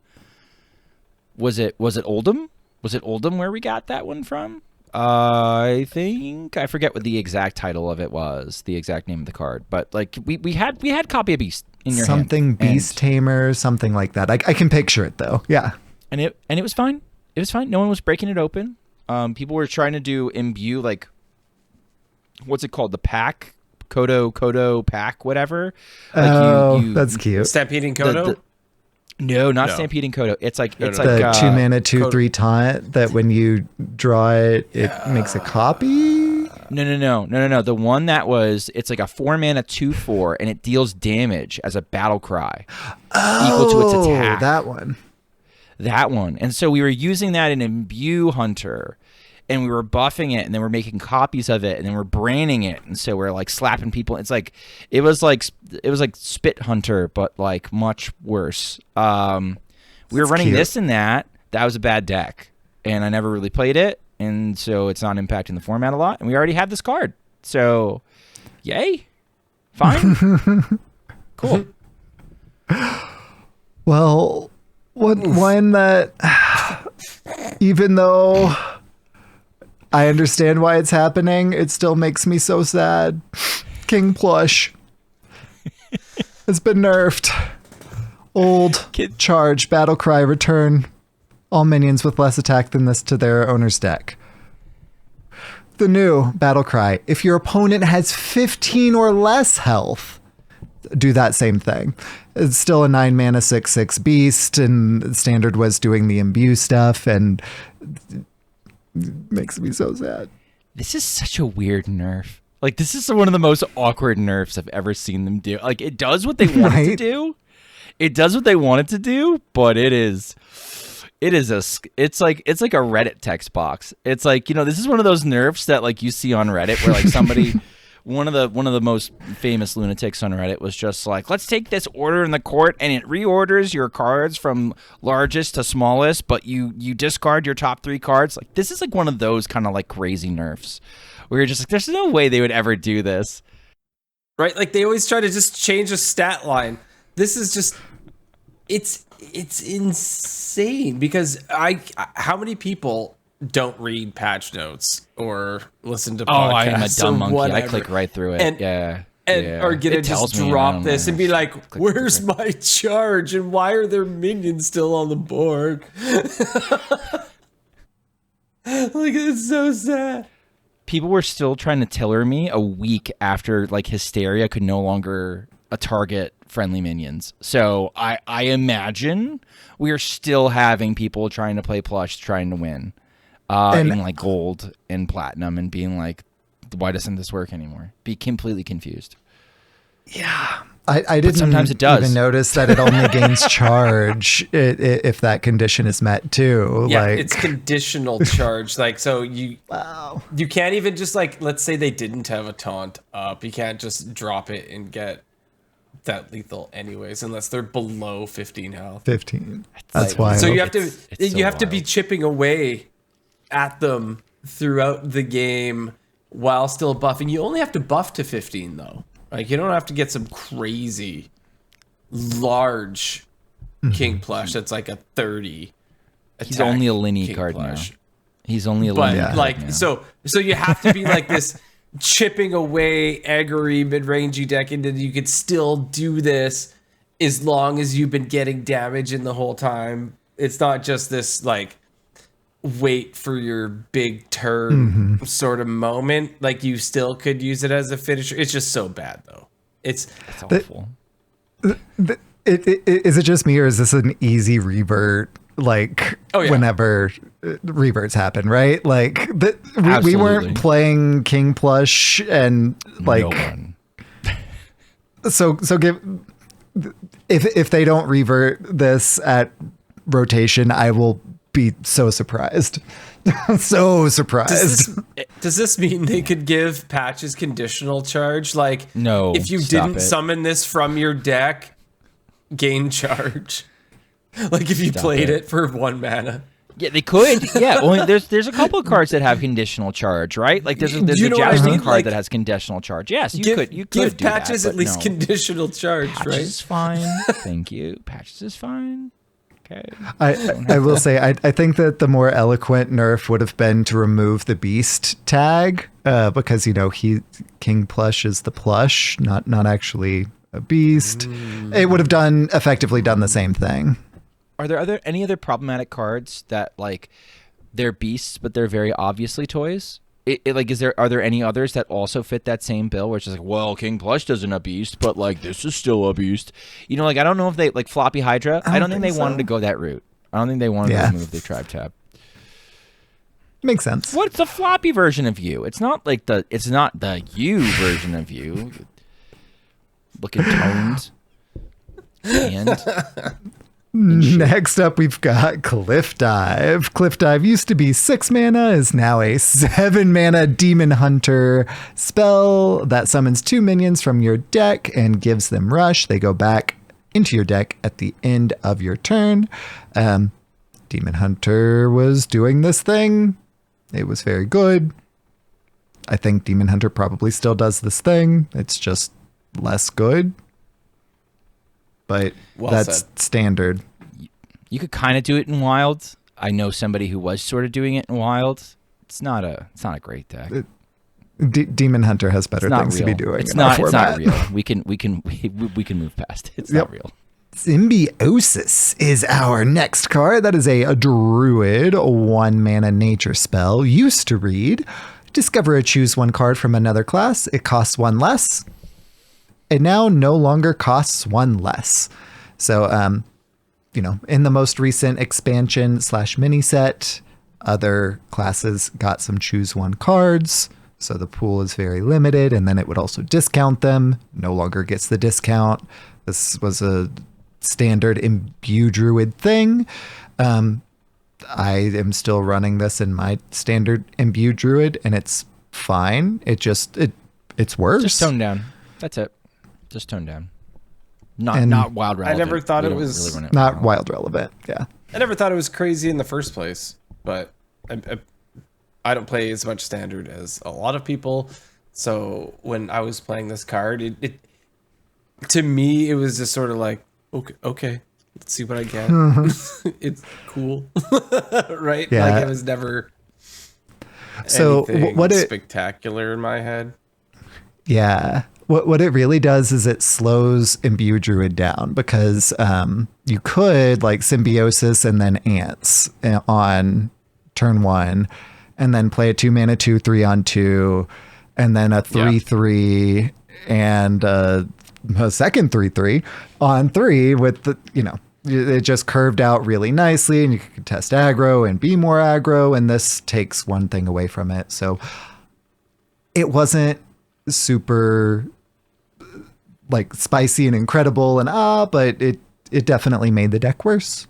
was it Oldham? Was it Oldham where we got that one from? I think I forget what the exact title of it was, the exact name of the card. But like we had Copy of Beast in your something hand. beast tamer, something like that. I can picture it though. Yeah. And it was fine. It was fine. No one was breaking it open. People were trying to do imbue, like, what's it called? The pack, Kodo pack, whatever. Like that's cute. Stampeding Kodo? No, not Stampeding Kodo. It's like The 2-mana 2/3 taunt that when you draw it, it makes a copy. No. The one that it's like a 4-mana 2/4, and it deals damage as a battle cry equal to its attack. That one. And so we were using that in Imbue Hunter, and we were buffing it, and then we're making copies of it, and then we're branding it, and so we're like slapping people. It's like it was like Spit Hunter, but like much worse. We were running cute. this and that. That was a bad deck, and I never really played it, and so it's not impacting the format a lot. And we already had this card, so yay, fine, cool. Well, one that, even though I understand why it's happening, it still makes me so sad. King Plush has been nerfed. Old charge, battle cry, return all minions with less attack than this to their owner's deck. The new battle cry, if your opponent has 15 or less health, do that same thing. It's still a 9-mana 6/6 beast, and standard was doing the imbue stuff, and it makes me so sad. This is such a weird nerf. Like, this is one of the most awkward nerfs I've ever seen them do. Like, it does what they want it to do. It does what they want it to do, but it's like a Reddit text box. It's like, this is one of those nerfs that like you see on Reddit where like somebody one of the most famous lunatics on Reddit was just like, let's take this order in the court and it reorders your cards from largest to smallest, but you discard your top 3 cards. Like, this is like one of those kind of like crazy nerfs where you're just like, there's no way they would ever do this. Right? Like, they always try to just change a stat line. This is just, it's insane because how many people don't read patch notes or listen to podcasts? Oh, I am a dumb monkey. Whatever. I click right through it. And are gonna just drop this and be like, where's my charge and why are there minions still on the board? Like, it's so sad. People were still trying to tiller me a week after like Hysteria could no longer target friendly minions. So I imagine we are still having people trying to play plush, trying to win in like gold and platinum, and being like, why doesn't this work anymore? Be completely confused. Yeah. I didn't sometimes it does. even notice that it only gains charge if that condition is met too. Yeah, like, it's conditional charge. Like, so you can't even just like, let's say they didn't have a taunt up. You can't just drop it and get that lethal anyways, unless they're below 15 health. 15. That's like, why. So you have to you have to be chipping away at them throughout the game while still buffing. You only have to buff to 15 though. Like, you don't have to get some crazy large King Plush that's like a 30 attack. He's only a Linny King card Plush. now. He's only a But Linny card like, now. so you have to be like this chipping away aggery mid-rangey deck, and then you could still do this as long as you've been getting damage in the whole time. It's not just this like wait for your big turn sort of moment. Like, you still could use it as a finisher. It's just so bad though. It's awful. Is it just me, or is this an easy revert? Like, whenever reverts happen, right? Like, we weren't playing King Plush, and like, No one. so give if they don't revert this at rotation, I will be so surprised. So surprised. Does this mean they could give patches conditional charge? Like, No, if you stop didn't it. summon this from your deck, gain charge. Like, if you played it for 1 mana. Yeah, they could. Yeah, only there's a couple of cards that have conditional charge, right? Like there's a Jousting card that has conditional charge. Yes, you could give do patches that, at least conditional charge, Patches right? is fine. Thank you. Patches is fine. Okay. I will say I think that the more eloquent nerf would have been to remove the beast tag, because King Plush is the plush, not actually a beast. It would have effectively done the same thing. Are there any other problematic cards that like they're beasts but they're very obviously toys? Are there any others that also fit that same bill, where it's just like, well, King Plush isn't a beast, but like this is still a beast. You know, like I don't know if they like Floppy Hydra. I don't think they wanted to go that route. I don't think they wanted to remove the tribe tab. Makes sense. What's the floppy version of you? It's not the you version of you. Looking toned. And next up, we've got Cliff Dive. Cliff Dive used to be 6 mana, is now a 7 mana Demon Hunter spell that summons 2 minions from your deck and gives them rush. They go back into your deck at the end of your turn. Demon Hunter was doing this thing. It was very good. I think Demon Hunter probably still does this thing. It's just less good. But that's standard. You could kind of do it in Wild. I know somebody who was sort of doing it in Wild. It's not a great deck. Demon Hunter has better things to be doing. It's not real. We can move past it. It's not real. Symbiosis is our next card. That is a druid 1 mana nature spell. Used to read, discover a choose 1 card from another class. It costs 1 less. It now no longer costs 1 less. So, in the most recent expansion / mini set, other classes got some choose 1 cards. So the pool is very limited, and then it would also discount them. No longer gets the discount. This was a standard imbue druid thing. I am still running this in my standard imbue druid, and it's fine. It's worse. Just tone down. That's it. Just tone down. Not wild relevant. I never thought it was really not wild relevant. Yeah. I never thought it was crazy in the first place, but I don't play as much standard as a lot of people. So when I was playing this card, it to me, it was just sort of like, okay, let's see what I get. It's cool. Right? Yeah. Like it was never so anything spectacular in my head. Yeah. What it really does is it slows Imbue Druid down, because you could like Symbiosis and then Ants on turn 1, and then play a 2 mana 2/3 on 2, and then a 3/3 and a second 3/3 on 3 with the, it just curved out really nicely, and you can test aggro and be more aggro, and this takes one thing away from it. So it wasn't super like spicy and incredible but it definitely made the deck worse.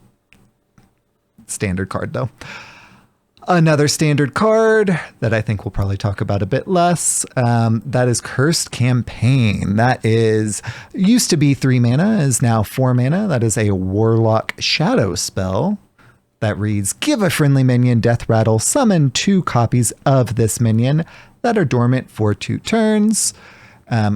Standard card though. Another standard card that I think we'll probably talk about a bit less, that is Cursed Campaign. That used to be 3 mana, is now 4 mana. That is a Warlock Shadow spell that reads, give a friendly minion death rattle, summon 2 copies of this minion that are dormant for 2 turns.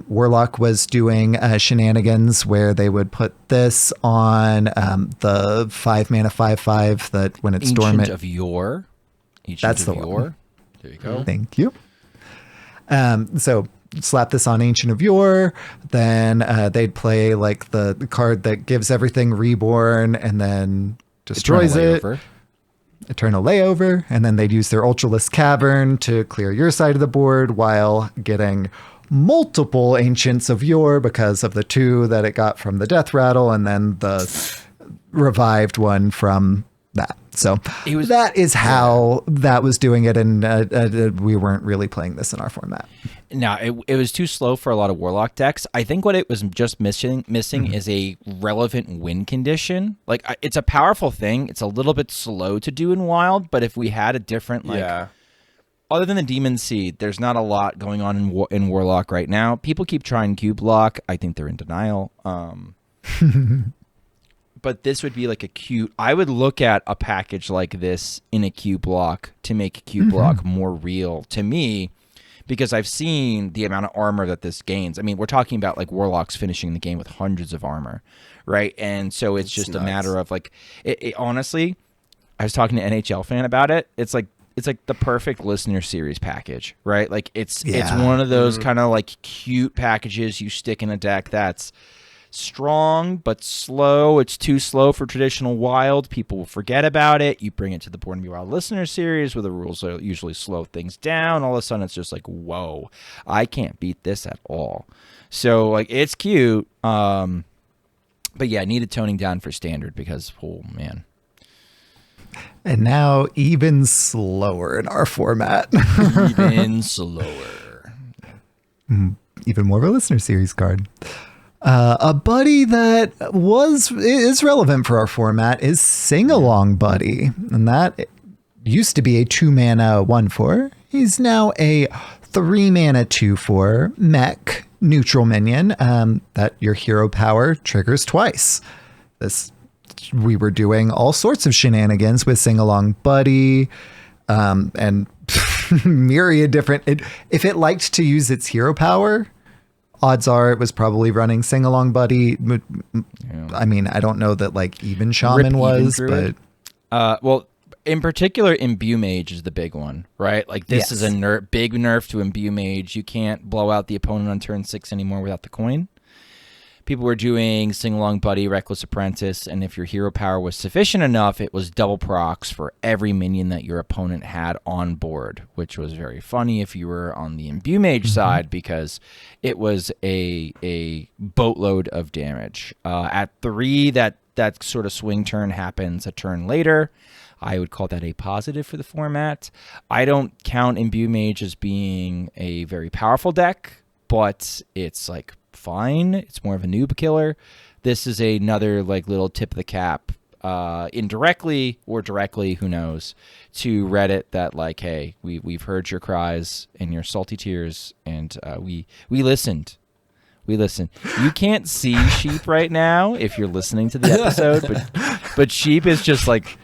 Warlock was doing shenanigans where they would put this on the 5 mana 5/5 that when it's dormant. Ancient of Yore. That's the one. There you go. Thank you. So slap this on Ancient of Yore. Then they'd play like the card that gives everything reborn and then destroys it. Eternal Layover. And then they'd use their Ultralisk Cavern to clear your side of the board while getting multiple Ancients of Yore because of the 2 that it got from the Death Rattle and then the revived one from that. So that is how that was doing it, and we weren't really playing this in our format. No, it was too slow for a lot of Warlock decks. I think what it was just missing is a relevant win condition. Like, it's a powerful thing. It's a little bit slow to do in Wild, but if we had a different, other than the Demon Seed, there's not a lot going on in Warlock right now. People keep trying Cube Lock. I think they're in denial. But this would be like a cute... I would look at a package like this in a Cube Lock to make Cube Lock more real to me, because I've seen the amount of armor that this gains. I mean, we're talking about like Warlocks finishing the game with hundreds of armor, right? And so it's just nuts. A matter of like... It honestly, I was talking to an NHL fan about it. It's it's like the perfect listener series package, right? Like it's Yeah. one of those kind of like cute packages you stick in a deck that's strong but slow. It's too slow for traditional wild. People will forget about it. You bring it to the Born to Be Wild listener series where the rules are usually slow things down. All of a sudden it's just like, whoa, I can't beat this at all. So like it's cute. But yeah, needed toning down for standard because, oh man. And now even slower in our format. Even slower. Even more of a listener series card. A buddy that is relevant for our format is Sing Along Buddy. And that used to be a 2-mana 1/4. He's now a 3-mana 2/4 mech neutral minion that your hero power triggers twice. We were doing all sorts of shenanigans with Sing Along Buddy and myriad different. If it liked to use its hero power, odds are it was probably running Sing Along Buddy. I mean, I don't know that like even Shaman was, but well, in particular, Imbue Mage is the big one, right? Like this is a big nerf to Imbue Mage. You can't blow out the opponent on turn 6 anymore without the coin. People were doing Sing Along Buddy, Reckless Apprentice, and if your hero power was sufficient enough, it was double procs for every minion that your opponent had on board, which was very funny if you were on the Imbue Mage side because it was a boatload of damage. At 3, that sort of swing turn happens a turn later. I would call that a positive for the format. I don't count Imbue Mage as being a very powerful deck, but it's like fine. It's more of a noob killer. This is another like little tip of the cap, indirectly or directly, who knows, to Reddit that like, hey, we've heard your cries and your salty tears, and we listened. We listened. You can't see Sheep right now if you're listening to the episode, but Sheep is just like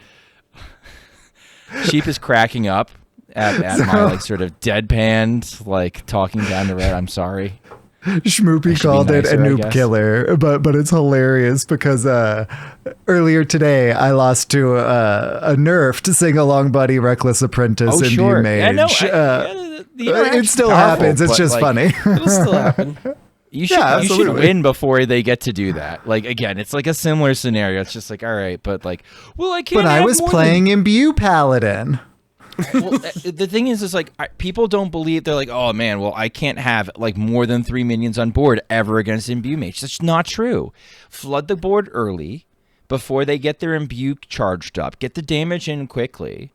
Sheep is cracking up at my like sort of deadpanned like talking down to Reddit. I'm sorry. Schmoopy called it a noob killer, but it's hilarious because earlier today I lost to a nerf to Sing Along Buddy, Reckless Apprentice, and Imbue Mage. It still happens. It's just like, funny. It'll still happen. You should win before they get to do that. Like again, it's like a similar scenario. It's just like, all right, but like, well, I can't. But I was playing Imbue Paladin. Well, the thing is like people don't believe. They're like, oh man, well I can't have like more than 3 minions on board ever against Imbue Mage. That's not true. Flood the board early before they get their Imbue charged up. Get the damage in quickly,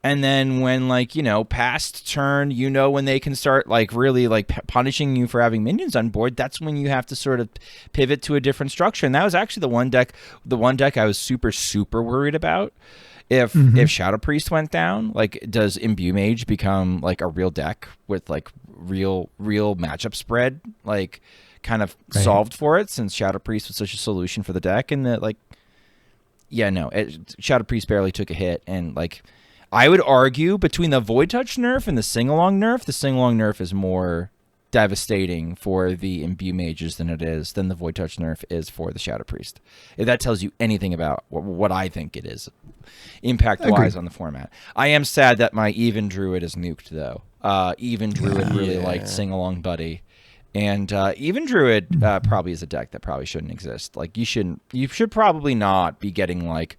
and then when like past turn, when they can start like really like punishing you for having minions on board. That's when you have to sort of pivot to a different structure. And that was actually the one deck I was super worried about. If Shadow Priest went down, like does Imbue Mage become like a real deck with like real matchup spread, like kind of solved for it, since Shadow Priest was such a solution for the deck, and that like Shadow Priest barely took a hit. And like I would argue between the Void Touch nerf and the Sing Along nerf, the Sing Along nerf is more devastating for the Imbue Mages than the Void Touch nerf is for the Shadow Priest. If that tells you anything about what I think it is impact-wise on the format. I am sad that my Even Druid is nuked, though. Even Druid really liked Sing Along Buddy. And Even Druid probably is a deck that probably shouldn't exist. Like you should probably not be getting like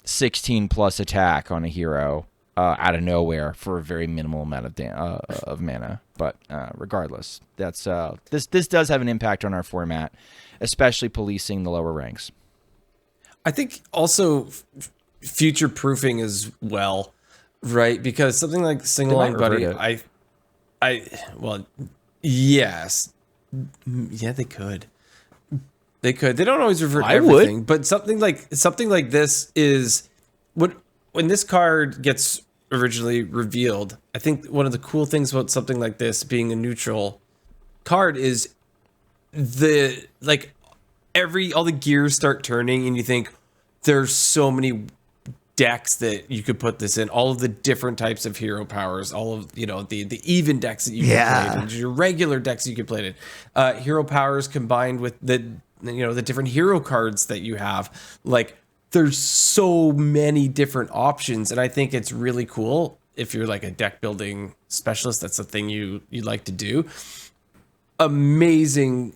16 plus attack on a hero out of nowhere for a very minimal amount of mana. But regardless, that's this does have an impact on our format, especially policing the lower ranks. I think also future proofing as well, right? Because something like Sing Along Buddy, yes, yeah, they could. They don't always revert everything, but something like this is when this card gets originally revealed. I think one of the cool things about something like this being a neutral card is all the gears start turning, and you think there's so many decks that you could put this in, all of the different types of hero powers, all of the even decks that you can play it in, your regular decks you could play it in, hero powers combined with the different hero cards that you have. Like there's so many different options, and I think it's really cool if you're like a deck building specialist. That's the thing you like to do. Amazing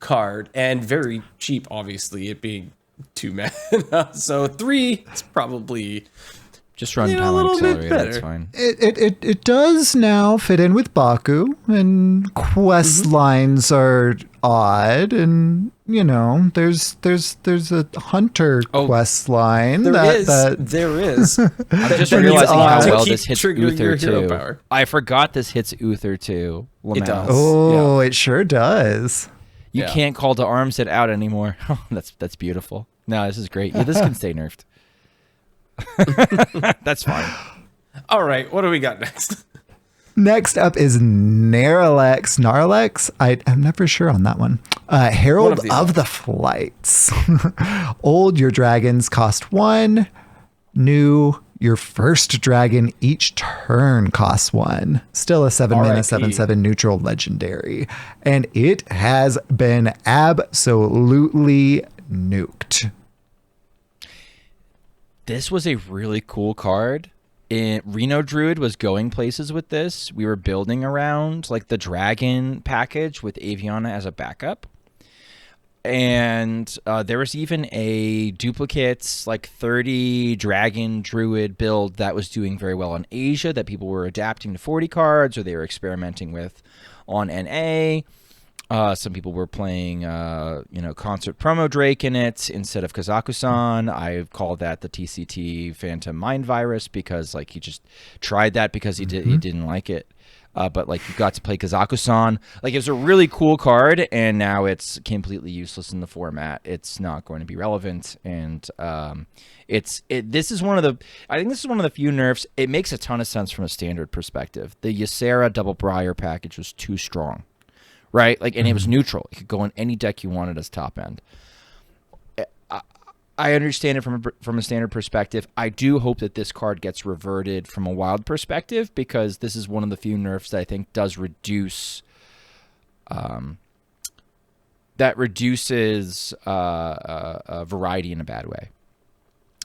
card, and very cheap, obviously, it being 2 mana. So 3 is probably Just run a Talon little bit Accelerator, that's better. fine. It does now fit in with Baku, and quest lines are odd, and there's a hunter quest line There is. I'm just And realizing how to well keep this hits triggering your Uther hero too. power. I forgot this hits Uther too. It does. Oh, it sure does. You Yeah. can't call to arms it out anymore. That's beautiful. No, this is great. Yeah, this can stay nerfed. That's fine. All right, what do we got next? Next up is Gnarlex. I'm never sure on that one. Herald One of the of the Flights. Old, your dragons cost 1. New, your first dragon each turn costs 1. Still a 7 mana, RIP. 7/7 neutral legendary. And it has been absolutely nuked. This was a really cool card. Reno Druid was going places with this. We were building around like the dragon package with Aviana as a backup. And there was even a duplicate, like 30 dragon druid build that was doing very well in Asia that people were adapting to 40 cards, or they were experimenting with on NA. Some people were playing, Concert Promo Drake in it instead of Kazakusan. I called that the TCT Phantom Mind Virus because, like, he just tried that because he didn't like it. But like, you got to play Kazakusan. Like, it was a really cool card, and now it's completely useless in the format. It's not going to be relevant, and this is one of the few nerfs. It makes a ton of sense from a standard perspective. The Ysera Double Briar package was too strong. Right, like, and it was neutral. It could go in any deck you wanted as top end. I understand it from a standard perspective. I do hope that this card gets reverted from a wild perspective, because this is one of the few nerfs that I think does reduces variety in a bad way.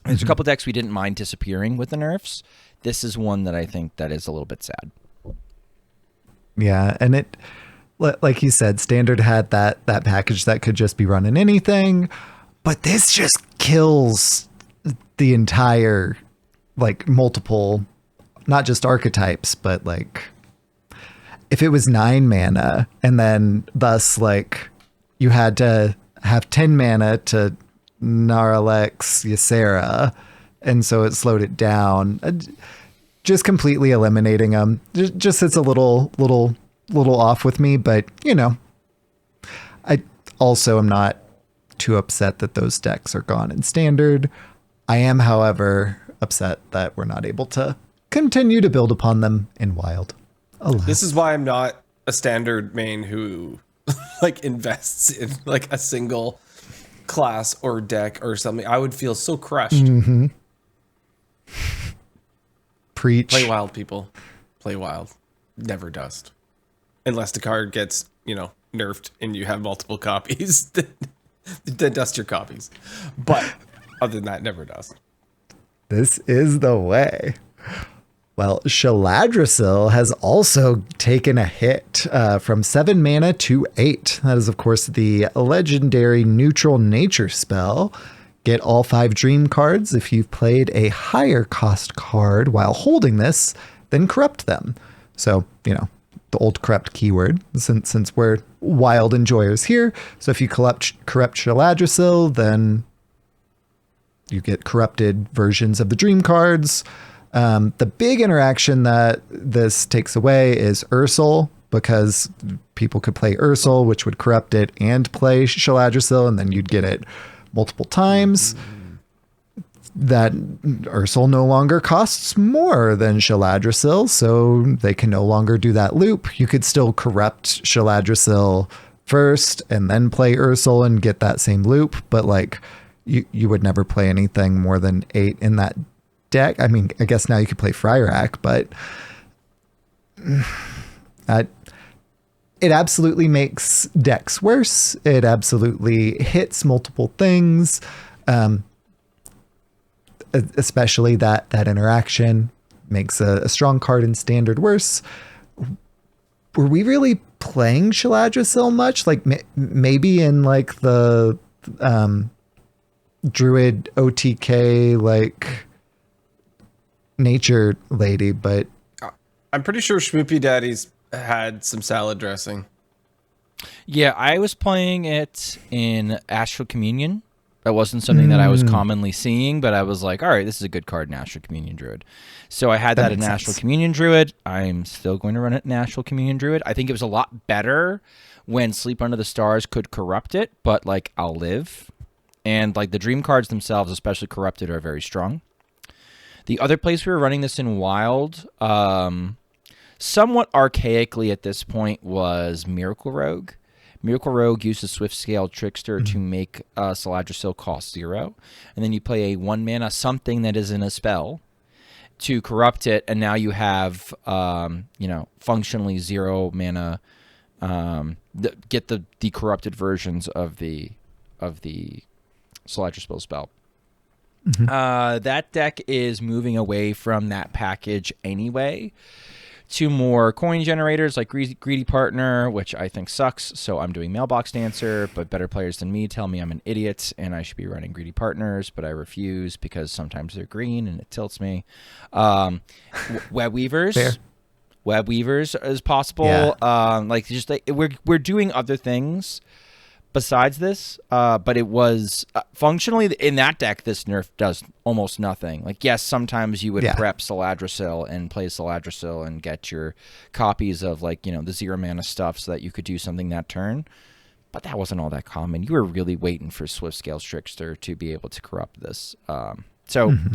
There's a couple decks we didn't mind disappearing with the nerfs. This is one that I think that is a little bit sad. Yeah, and it, like you said, standard had that package that could just be running anything, but this just kills the entire, like, multiple, not just archetypes, but like, if it was 9 mana and then thus, like, you had to have 10 mana to Gnarlex Ysera, and so it slowed it down. Just completely eliminating them just it's a little off with me, but I also am not too upset that those decks are gone in standard. I am, however, upset that we're not able to continue to build upon them in wild. Alas. This is why I'm not a standard main who like invests in like a single class or deck or something. I would feel so crushed. Preach. Play wild, people. Play wild. Never dust. Unless the card gets, nerfed and you have multiple copies. Then dust your copies. But other than that, never dust. This is the way. Well, Shaladrasil has also taken a hit from 7 mana to 8. That is, of course, the legendary neutral nature spell. Get all 5 dream cards. If you've played a higher cost card while holding this, then corrupt them. So, the old corrupt keyword, since we're wild enjoyers here. So if you corrupt Shaladrasil, then you get corrupted versions of the dream cards. The big interaction that this takes away is Ursul, because people could play Ursul, which would corrupt it, and play Shaladrasil, and then you'd get it multiple times. That Ursul no longer costs more than Shaladrasil, so they can no longer do that loop. You could still corrupt Shaladrasil first and then play Ursul and get that same loop, but like you would never play anything more than 8 in that deck. I mean, I guess now you could play Fryerak, but it absolutely makes decks worse. It absolutely hits multiple things. especially that interaction makes a strong card in standard worse. Were we really playing Shaladrisil much? Like maybe in like the Druid OTK like nature lady, but I'm pretty sure Schmoopydaddy's had some salad dressing. Yeah, I was playing it in Astral Communion. That wasn't something that I was commonly seeing, but I was like, all right, this is a good card in Astral Communion Druid. So I had that in Astral Communion Druid. I'm still going to run it in Astral Communion Druid. I think it was a lot better when Sleep Under the Stars could corrupt it, but like I'll live. And like the dream cards themselves, especially corrupted, are very strong. The other place we were running this in Wild, somewhat archaically at this point, was Miracle Rogue. Miracle Rogue uses Swift Scale Trickster to make Saladrisil cost 0. And then you play a 1 mana something that isn't a spell to corrupt it. And now you have, functionally 0 mana, get the corrupted versions of the Saladrisil spell. That deck is moving away from that package anyway to more coin generators like Greedy Partner, which I think sucks, so I'm doing Mailbox Dancer, but better players than me tell me I'm an idiot and I should be running Greedy Partners, but I refuse because sometimes they're green and it tilts me. Web Weavers. Fair. Web Weavers is possible. Yeah. We're doing other things besides this, but it was functionally in that deck. This nerf does almost nothing. Like, yes, sometimes you would prep Saladrisil and play Saladrisil and get your copies of the 0 mana stuff so that you could do something that turn. But that wasn't all that common. You were really waiting for Swift Scale Trickster to be able to corrupt this. And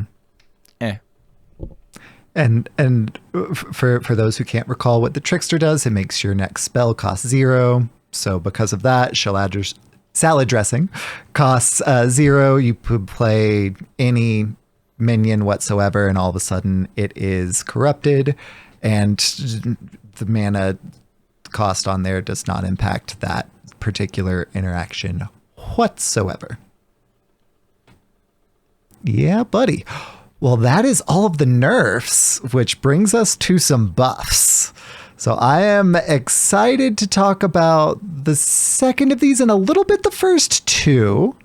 for those who can't recall what the Trickster does, it makes your next spell cost 0. So because of that, salad dressing costs 0. You could play any minion whatsoever, and all of a sudden it is corrupted, and the mana cost on there does not impact that particular interaction whatsoever. Yeah, buddy. Well, that is all of the nerfs, which brings us to some buffs. So I am excited to talk about the second of these and a little bit the first two,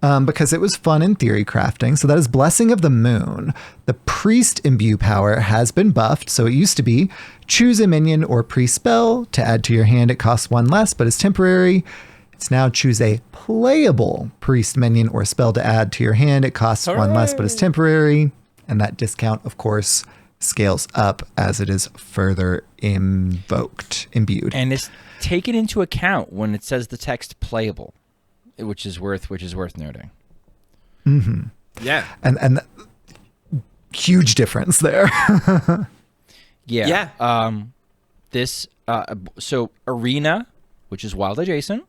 because it was fun in theory crafting. So that is Blessing of the Moon. The Priest Imbue power has been buffed. So it used to be choose a minion or priest spell to add to your hand. It costs 1 less, but it's temporary. It's now choose a playable priest minion or spell to add to your hand. It costs 1 less, but it's temporary. And that discount, of course, scales up as it is further imbued. And it's taken into account when it says the text playable, which is worth noting. Mm-hmm. Yeah. And huge difference there. Yeah. So Arena, which is Wild adjacent,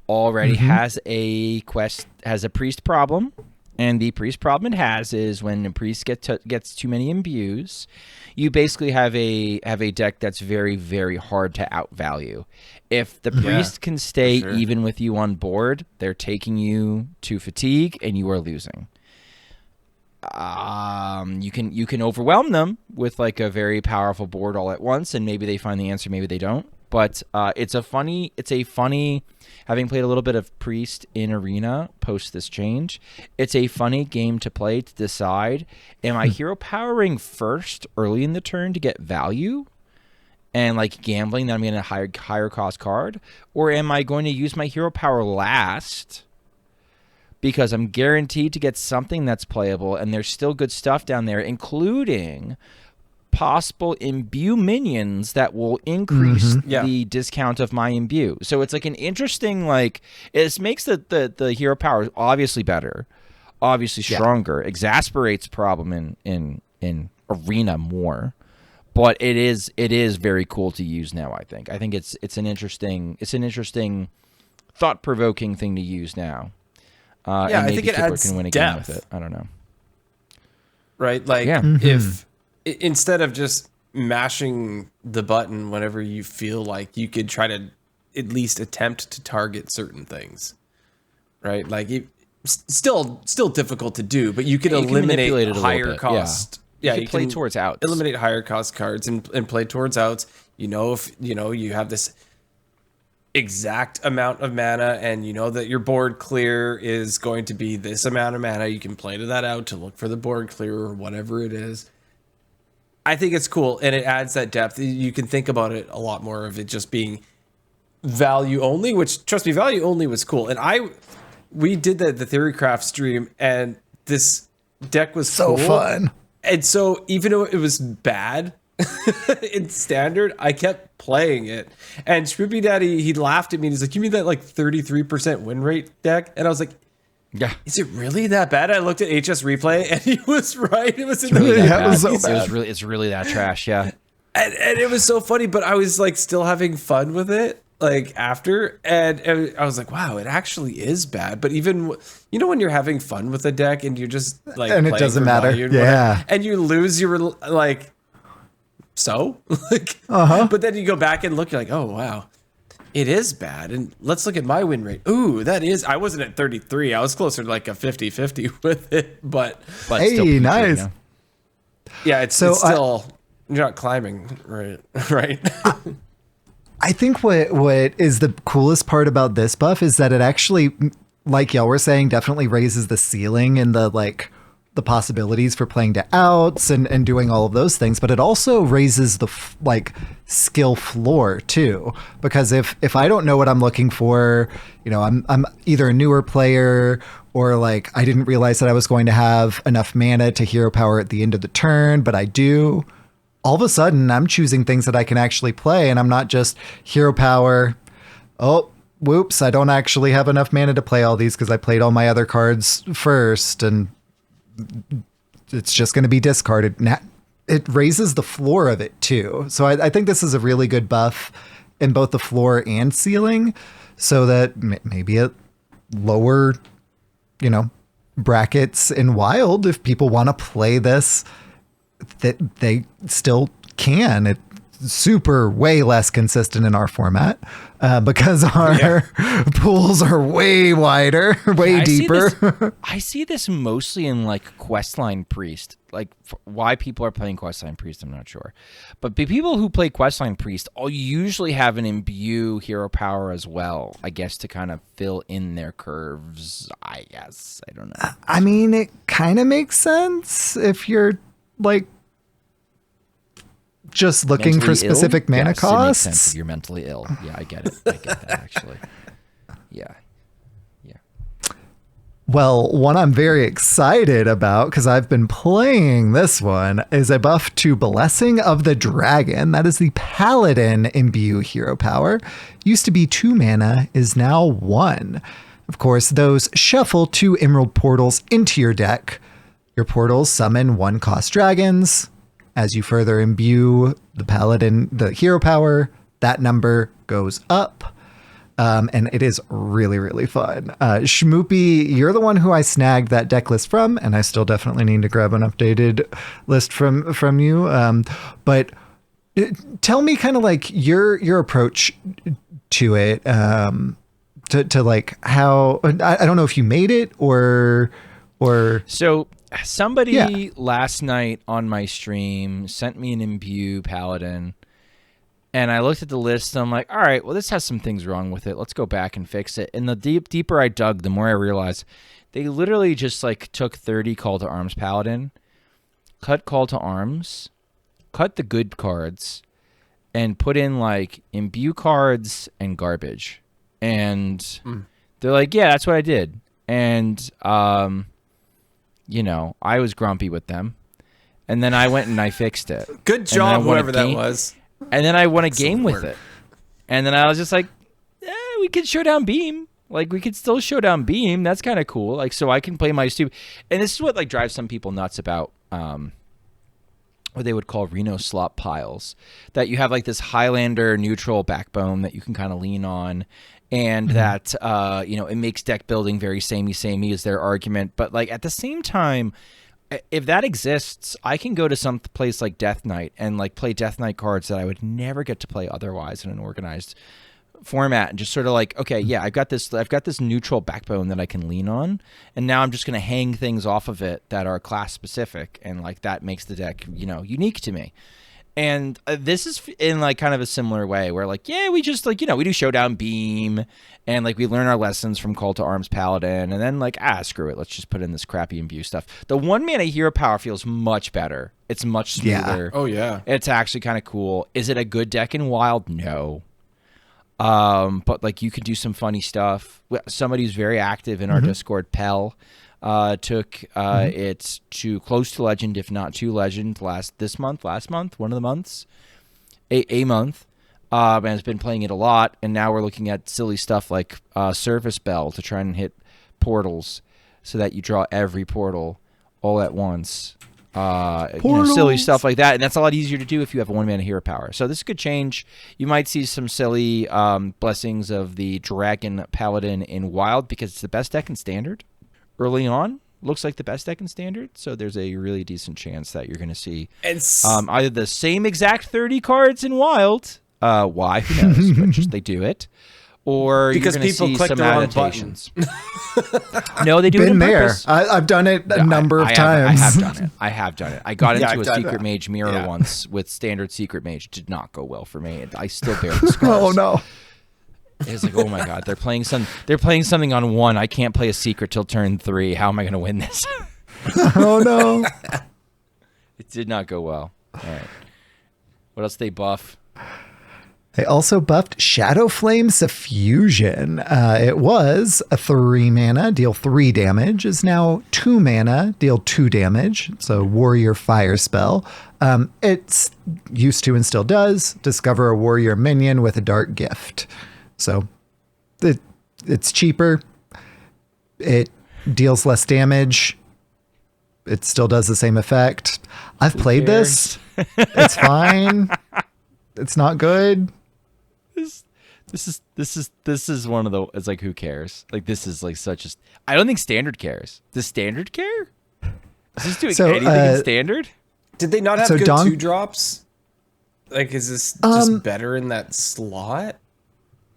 already has a priest problem. And the priest problem it has is when a priest gets too many imbues, you basically have a deck that's very, very hard to outvalue. If the priest can stay even with you on board, they're taking you to fatigue and you are losing. You can overwhelm them with like a very powerful board all at once, and maybe they find the answer, maybe they don't. But it's a funny, having played a little bit of Priest in Arena post this change, it's a funny game to play to decide, am I hero powering first early in the turn to get value and like gambling that I'm getting a higher cost card, or am I going to use my hero power last because I'm guaranteed to get something that's playable and there's still good stuff down there, including possible imbue minions that will increase the discount of my imbue. So it's like an interesting, it makes the hero power obviously better, obviously stronger, exasperates problem in Arena more, but it is very cool to use now. I think it's an interesting thought-provoking thing to use now. And I maybe think it people adds can win a depth. game with it. I don't know. Right? If instead of just mashing the button whenever you feel like, you could try to at least attempt to target certain things, right? Like still difficult to do, but you can you can eliminate manipulate it a little higher bit, cost. yeah. Yeah, You can play towards outs. Eliminate higher cost cards and play towards outs. You know, if you have this exact amount of mana and you know that your board clear is going to be this amount of mana, you can play to that out to look for the board clear or whatever it is. I think it's cool, and it adds that depth. You can think about it a lot more of it just being value only, which, trust me, value only was cool. And we did the Theorycraft stream, and this deck was So cool. fun. And so even though it was bad in standard, I kept playing it. And Schmoopydady, he laughed at me and he's like, "You mean that like 33% win rate deck?" And I was like, Yeah. is it really that bad? I looked at HS Replay and he was right. It was really really that bad. was so bad. It's really that trash. Yeah. And it was so funny, but I was like still having fun with it like after, and I was like, wow, it actually is bad. But even when you're having fun with a deck and you're just like, And it playing doesn't for matter. value and Yeah. whatever, and you lose your like, so like, but then you go back and look, you're like, oh wow, it is bad. And let's look at my win rate. Ooh, I wasn't at 33. I was closer to like a 50-50 with it, but Hey, still PG, nice. you know? yeah, it's still, you're not climbing, right? I think what is the coolest part about this buff is that it actually, like y'all were saying, definitely raises the ceiling and the possibilities for playing to outs and doing all of those things. But it also raises the skill floor too, because if I don't know what I'm looking for, I'm either a newer player or like I didn't realize that I was going to have enough mana to hero power at the end of the turn, but I do. All of a sudden, I'm choosing things that I can actually play, and I'm not just hero power. Oh, whoops, I don't actually have enough mana to play all these because I played all my other cards first, and it's just going to be discarded. It raises the floor of it, too. So I think this is a really good buff in both the floor and ceiling, so that maybe at lower, brackets in Wild, if people want to play this, that they still can. It's super way less consistent in our format because our pools are way wider, way deeper. I see this mostly in like Questline Priest. Like why people are playing Questline Priest, I'm not sure. But the people who play Questline Priest all usually have an imbue hero power as well, I guess, to kind of fill in their curves, I guess. I don't know. I mean, it kind of makes sense if you're like just looking Mentally for specific ill? mana Yes, costs. It makes sense if you're mentally ill. Yeah, I get it. I get that actually. Yeah. Well, one I'm very excited about because I've been playing this one is a buff to Blessing of the Dragon. That is the Paladin imbue hero power. Used to be 2 mana, is now 1. Of course, those shuffle 2 Emerald Portals into your deck. Your portals summon 1-cost dragons. As you further imbue the Paladin, the hero power, that number goes up. And it is really, really fun. Schmoopy, you're the one who I snagged that deck list from, and I still definitely need to grab an updated list from you. But tell me kind of like your approach to it, to like how, I don't know if you made it or. So somebody last night on my stream sent me an imbue Paladin. And I looked at the list and I'm like, all right, well, this has some things wrong with it. Let's go back and fix it. And the deeper I dug, the more I realized they literally just like took 30 Call to Arms Paladin, cut Call to Arms, cut the good cards, and put in like imbue cards and garbage. And they're like, yeah, that's what I did. And, I was grumpy with them. And then I went and I fixed it. Good job, whoever that was. And then I won a game with it. And then I was just like, we could showdown beam. Like, we could still showdown beam. That's kind of cool. Like, so I can play my stupid. And this is what, like, drives some people nuts about what they would call Reno slop piles. That you have, like, this Highlander neutral backbone that you can kind of lean on. And that, it makes deck building very samey is their argument. But, like, at the same time, if that exists, I can go to some place like Death Knight and like play Death Knight cards that I would never get to play otherwise in an organized format and just sort of like, okay, yeah, I've got this neutral backbone that I can lean on, and now I'm just going to hang things off of it that are class specific, and like that makes the deck, unique to me. And this is in like kind of a similar way where like, yeah, we just like, we do Showdown Beam and like we learn our lessons from Call to Arms Paladin, and then like, screw it, let's just put in this crappy imbue stuff. The 1-mana hero power feels much better. It's much smoother. Yeah. Oh yeah. It's actually kind of cool. Is it a good deck in Wild? No. But like you could do some funny stuff. Somebody who's very active in our Discord, Pell, took it to close to Legend, if not to Legend, last month, one of the months, a month, and has been playing it a lot. And now we're looking at silly stuff like Service Bell to try and hit portals so that you draw every portal all at once. Silly stuff like that, and that's a lot easier to do if you have a 1-mana hero power. So this could change. You might see some silly blessings of the Dragon Paladin in Wild because it's the best deck in Standard. Early on, looks like the best deck in Standard, so there's a really decent chance that you're going to see either the same exact 30 cards in Wild. Why? Who knows? But just they do it. Or because you're people see click some the wrong adaptations. No, they do it on there. purpose. I've done it a number of times. I have done it. I got into I've a done Secret that. Mage mirror once with Standard Secret Mage. It did not go well for me. I still bear the scars. Oh no. It's like, oh my god, they're playing something on 1. I can't play a secret till turn 3. How am I going to win this? Oh no. It did not go well. All right. What else they buff? They also buffed Shadow Flame Suffusion. It was a 3-mana, deal 3 damage, is now 2-mana, deal 2 damage. It's a warrior fire spell. It's used to and still does discover a warrior minion with a dark gift. So it's cheaper. It deals less damage. It still does the same effect. I've played this. It's fine. It's not good. This is one of the. It's like, who cares? Like, this is like such a. I don't think Standard cares. Does Standard care? Is this doing anything in Standard? Did they not have So good Don- 2-drops? Like, is this just better in that slot?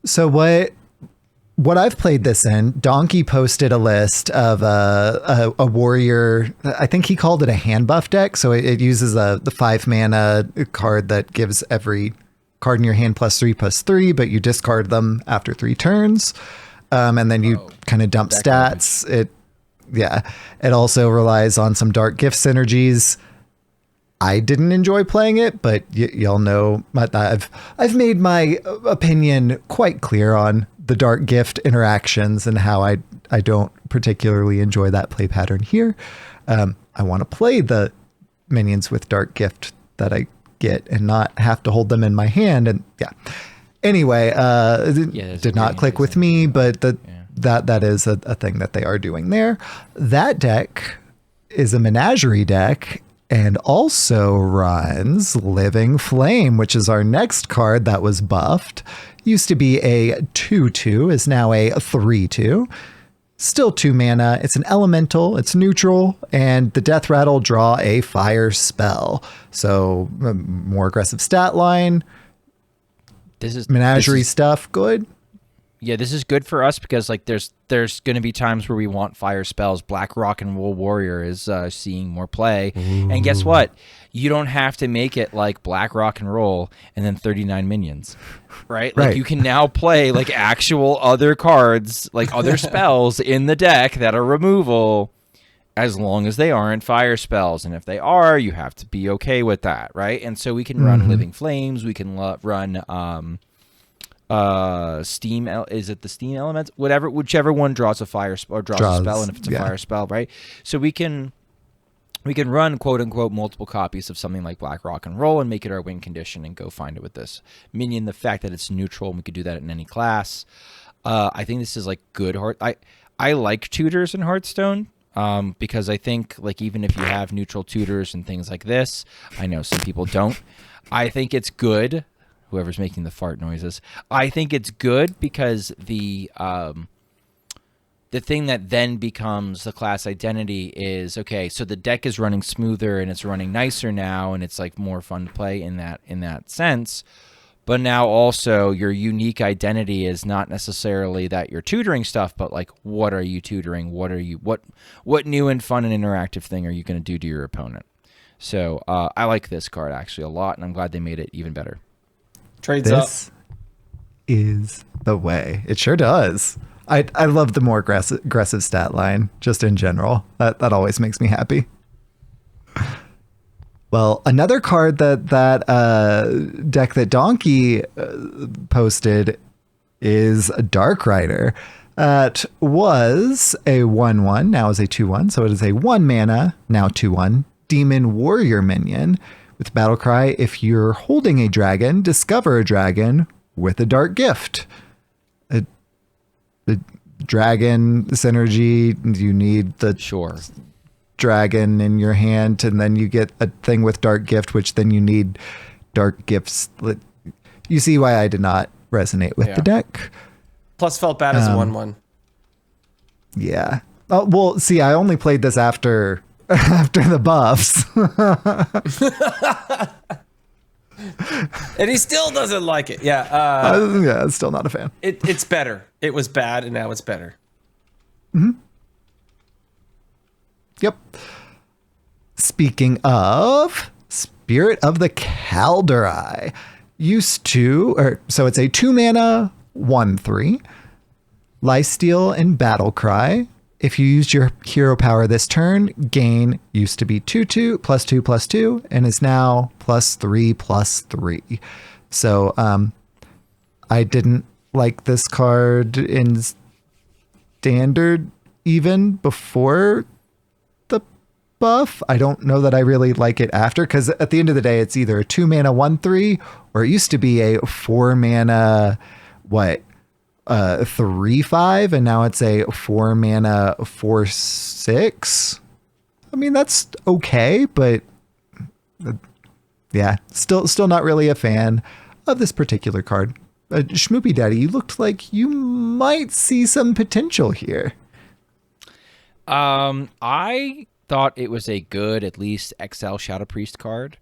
So what I've played this in, Donkey posted a list of a warrior. I think he called it a hand buff deck. So it uses the 5-mana card that gives every card in your hand +3/+3, but you discard them after 3 turns. And then you kind of dump stats. It also relies on some dark gift synergies. I didn't enjoy playing it, but y'all know I've made my opinion quite clear on the dark gift interactions and how I don't particularly enjoy that play pattern here. I want to play the minions with dark gift that I get and not have to hold them in my hand. And anyway, it did not click with me, but that is a thing that they are doing there. That deck is a menagerie deck and also runs Living Flame, which is our next card that was buffed. Used to be a 2/2, is now a 3/2. Still 2 mana. It's an elemental, it's neutral, and the Death Rattle draw a fire spell. So more aggressive stat line. This is Menagerie stuff, good. Yeah, this is good for us because like there's going to be times where we want fire spells. Black Rock and Roll Warrior is seeing more play. Ooh. And guess what? You don't have to make it like Black Rock and Roll and then 39 minions, right? Like you can now play like actual other cards, like other spells in the deck that are removal as long as they aren't fire spells. And if they are, you have to be okay with that, right? And so we can run Living Flames. We can run... steam, is it the steam elements, whichever one draws a fire or draws a spell, and if it's a fire spell, right? So we can run quote unquote multiple copies of something like Black Rock and Roll and make it our win condition and go find it with this minion. The fact that it's neutral and we could do that in any class, I think this is like good. I like tutors in Hearthstone because I think like even if you have neutral tutors and things like this, I know some people don't. I think it's good. Whoever's making the fart noises, I think it's good because the thing that then becomes the class identity is, okay, so the deck is running smoother and it's running nicer now and it's like more fun to play in that sense. but now also your unique identity is not necessarily that you're tutoring stuff, but like, what are you tutoring? What new and fun and interactive thing are you going to do to your opponent? So I like this card actually a lot, and I'm glad they made it even better. Trades up. This is the way. It sure does. I love the more aggressive stat line just in general. That always makes me happy. Well, another card that deck that Donkey posted is a Dark Rider. It was a 1/1, now is a 2/1, so it is a 1 mana, now 2/1 Demon Warrior minion with battle cry. If you're holding a dragon, discover a dragon with a dark gift. The dragon synergy, you need the dragon in your hand, and then you get a thing with dark gift, which then you need dark gifts. You see why I did not resonate with the deck. Plus felt bad as a 1/1. Yeah. Oh, well, see, I only played this after the buffs. And he still doesn't like it. Yeah. Yeah, still not a fan. It's better. It was bad, and now it's better. Yep. Speaking of Spirit of the Kaldari, so it's a 2 mana 1/3 lifesteal and battle cry. If you used your hero power this turn, gain used to be 2/2 +2/+2 and is now +3/+3. So I didn't like this card in standard even before the buff. I don't know that I really like it after, because at the end of the day, it's either a 2 mana 1/3 or it used to be a 4 mana 3/5, and now it's a 4 mana 4/6. I mean, that's okay, but yeah, still not really a fan of this particular card. Schmoopydady, you looked like you might see some potential here. I thought it was a good, at least XL Shadow Priest card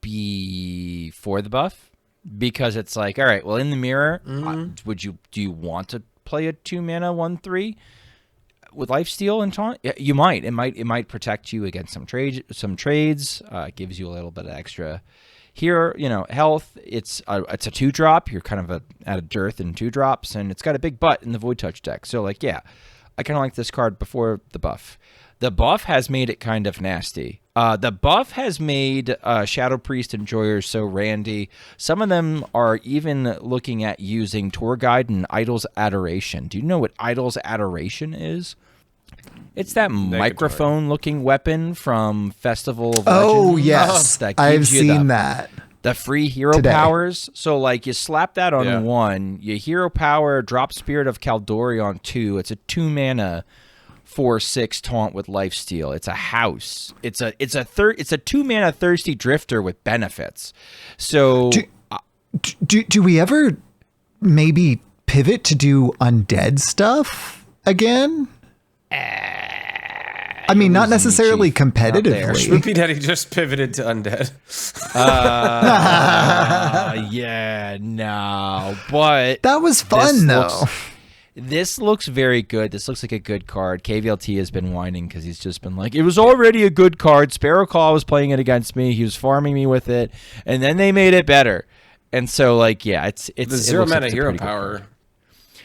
before the buff, because it's like, all right, well, in the mirror, do you want to play a 2 mana 1/3 with lifesteal and taunt? Yeah, you might. It might protect you against some trades. It gives you a little bit of extra here, health. It's a 2-drop. You're kind of at a dearth in 2-drops, and it's got a big butt in the Void Touch deck. So like, yeah, I kind of like this card before the buff. The buff has made it kind of nasty. The buff has made Shadow Priest enjoyers so randy. Some of them are even looking at using Tour Guide and Idol's Adoration. Do you know what Idol's Adoration is? It's that microphone-looking weapon from Festival of Legends. Oh, yes. That I've gives you seen that. The free hero powers. So, like, you slap that on 1. You hero power, drop Spirit of Kaldari on 2. It's a 2 mana 4/6 taunt with lifesteal. It's a house. It's a 2 mana thirsty drifter with benefits. So, do we ever maybe pivot to do undead stuff again? I mean, not necessarily competitively. Schmoopydady just pivoted to undead. Yeah, no, but that was fun though. This looks very good. This looks like a good card. KVLT has been whining because he's just been like, it was already a good card. Sparrow Claw was playing it against me. He was farming me with it, and then they made it better. And so, like, yeah, it's the 0 mana hero power. Cool,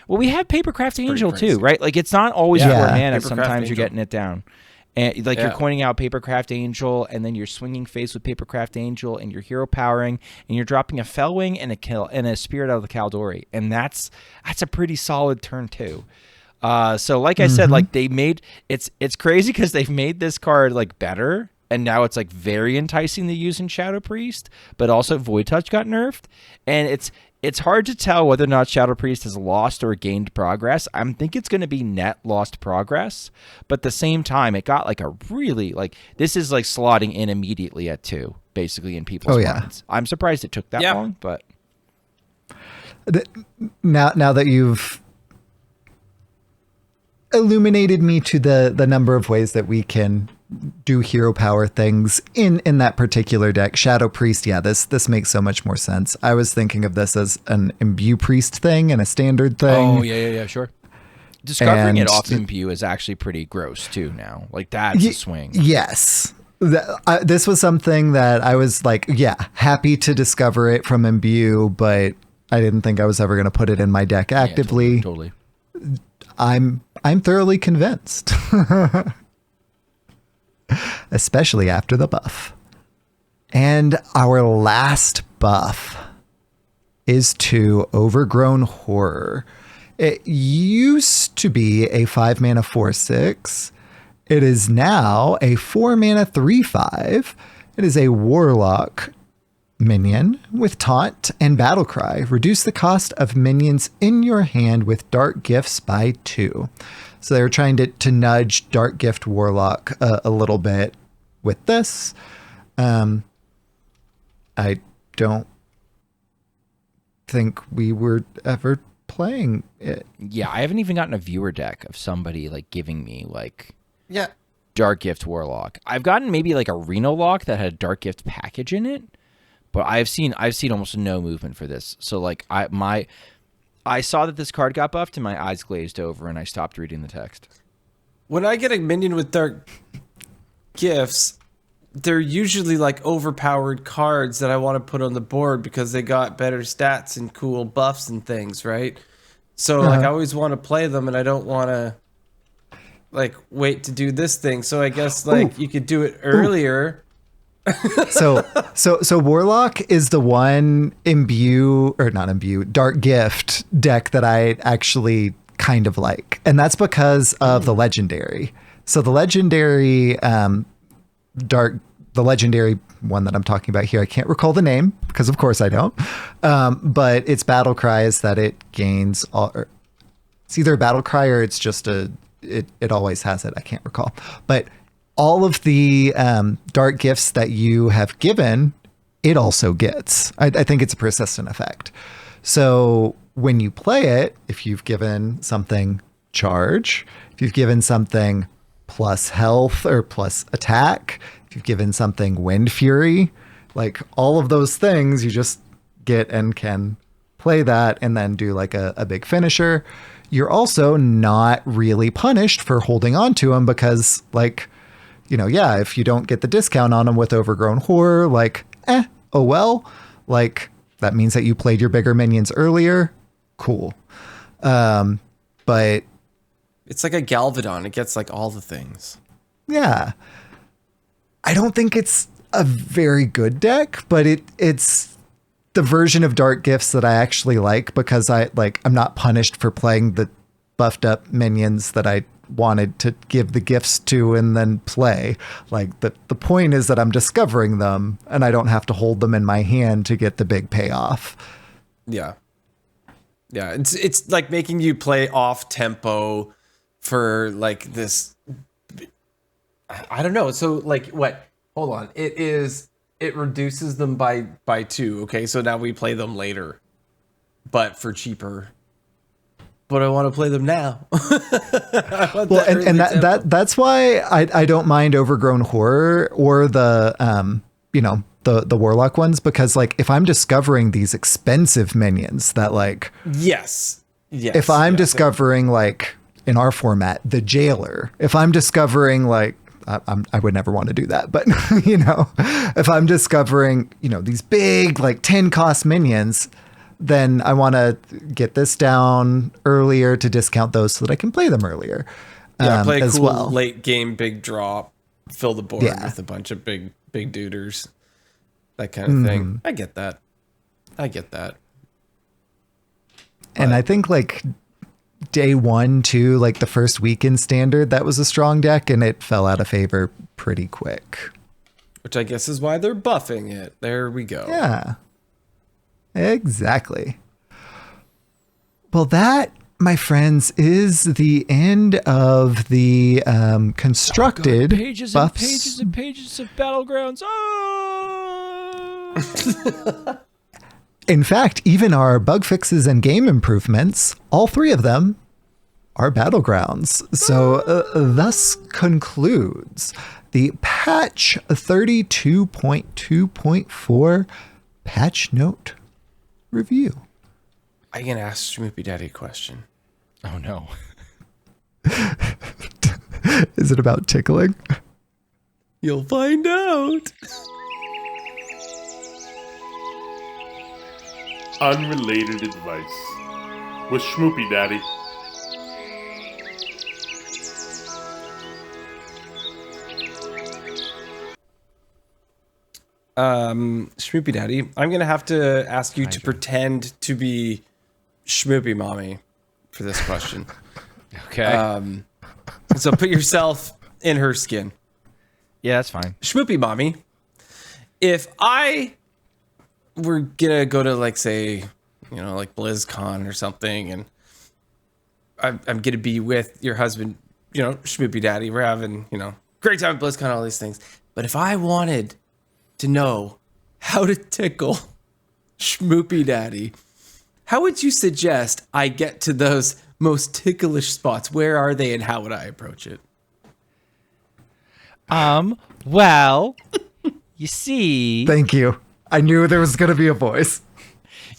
well, we have Papercraft Angel too, right? Like, it's not always 4 mana. Sometimes you're getting it down. And like you're coining out Papercraft Angel, and then you're swinging face with Papercraft Angel, and you're hero powering, and you're dropping a Fellwing and a Spirit out of the Kaldari, and that's a pretty solid turn too. So like I said, like they made it's crazy because they've made this card like better, and now it's like very enticing to use in Shadow Priest, but also Void Touch got nerfed, and it's hard to tell whether or not Shadow Priest has lost or gained progress. I think it's going to be net lost progress, but at the same time, it got like a really, like, this is like slotting in immediately at 2, basically, in people's minds. I'm surprised it took that long, but... Now that you've illuminated me to the number of ways that we can do hero power things in that particular deck. Shadow Priest, yeah, this makes so much more sense. I was thinking of this as an Imbue Priest thing and a standard thing. Oh, yeah, sure. Discovering it And- off Imbue is actually pretty gross too now. Like, that's a swing. Yes. This was something that I was like, yeah, happy to discover it from Imbue, but I didn't think I was ever going to put it in my deck Yeah, actively. totally. I'm thoroughly convinced. Especially after the buff. And our last buff is to Overgrown Horror. It used to be a 5-mana 4/6. It is now a 4-mana 3/5. It is a Warlock minion with Taunt and Battlecry. Reduce the cost of minions in your hand with Dark Gifts by 2. So they were trying to nudge Dark Gift Warlock a little bit with this. I don't think we were ever playing it. Yeah, I haven't even gotten a viewer deck of somebody like giving me like Yeah. Dark Gift Warlock. I've gotten maybe like a Reno Lock that had a Dark Gift package in it, but I've seen almost no movement for this. So like I saw that this card got buffed and my eyes glazed over and I stopped reading the text. When I get a minion with dark gifts, they're usually like overpowered cards that I want to put on the board because they got better stats and cool buffs and things, right? So like I always want to play them and I don't want to like wait to do this thing. So I guess like you could do it earlier. So Warlock is the one Dark Gift deck that I actually kind of like. And that's because of the legendary. So the legendary the legendary one that I'm talking about here, I can't recall the name because of course I don't. But its battle cry is that it gains it's either a battle cry or it's just it always has it. I can't recall. But all of the dark gifts that you have given, it also gets. I think it's a persistent effect. So when you play it, if you've given something charge, if you've given something plus health or plus attack, if you've given something wind fury, like all of those things, you just get and can play that and then do like a big finisher. You're also not really punished for holding on to them because like, if you don't get the discount on them with Overgrown Horror, like, oh well, like that means that you played your bigger minions earlier. Cool. But It's like a Galvadon. It gets like all the things. yeah, I don't think it's a very good deck, but it's the version of Dark Gifts that I actually like because I'm not punished for playing the buffed up minions that I wanted to give the gifts to and then play. Like the point is that I'm discovering them and I don't have to hold them in my hand to get the big payoff. Yeah. Yeah, it's like making you play off tempo for like this. I don't know. So like what? Hold on. It reduces them by 2. Okay, so now we play them later, but for cheaper. But I want to play them now. Well, and that's why I don't mind Overgrown Horror or the the Warlock ones, because like if I'm discovering these expensive minions that like yes, if I'm discovering like in our format the Jailer, if I'm discovering like I would never want to do that, but if I'm discovering these big like 10 cost minions, then I want to get this down earlier to discount those so that I can play them earlier. Yeah, play a as cool well. late game big drop, fill the board Yeah. with a bunch of big duders, that kind of thing. I get that. And I think like day 1, 2, like the first week in standard, that was a strong deck and it fell out of favor pretty quick. Which I guess is why they're buffing it. There we go. Yeah, exactly. Well, that, my friends, is the end of the constructed Pages and buffs. pages and pages of battlegrounds. Oh! In fact, even our bug fixes and game improvements, all 3 of them our battlegrounds. So thus concludes the patch 32.2.4 patch note review. I can ask Schmoopydady a question. Oh no. Is it about tickling? You'll find out. Unrelated Advice with Schmoopydady. Schmoopydady, I'm going to have to ask you to pretend to be Schmoopy Mommy for this question. Okay. So put yourself in her skin. Yeah, that's fine. Schmoopy Mommy, if I were going to go to, like, say, you know, like BlizzCon or something, and I'm going to be with your husband, you know, Schmoopydady, we're having, you know, great time at BlizzCon, all these things. But if I wanted to know how to tickle Schmoopydady, how would you suggest I get to those most ticklish spots? Where are they and how would I approach it? Well, you see, Thank you. I knew there was going to be a voice.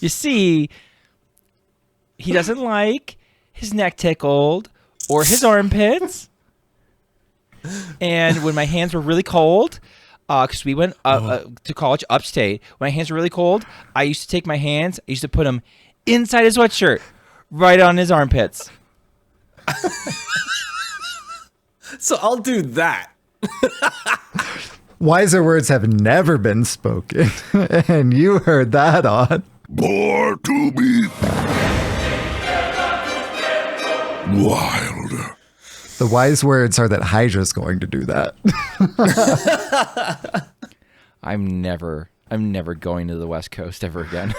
he doesn't like his neck tickled or his armpits. And when my hands were really cold, because we went to college upstate, when my hands were really cold, I used to take my hands, I used to put them inside his sweatshirt, right on his armpits. So I'll do that. Wiser words have never been spoken, and you heard that on. Born to be wild. The wise words are that Hydra's going to do that. I'm never going to the West Coast ever again.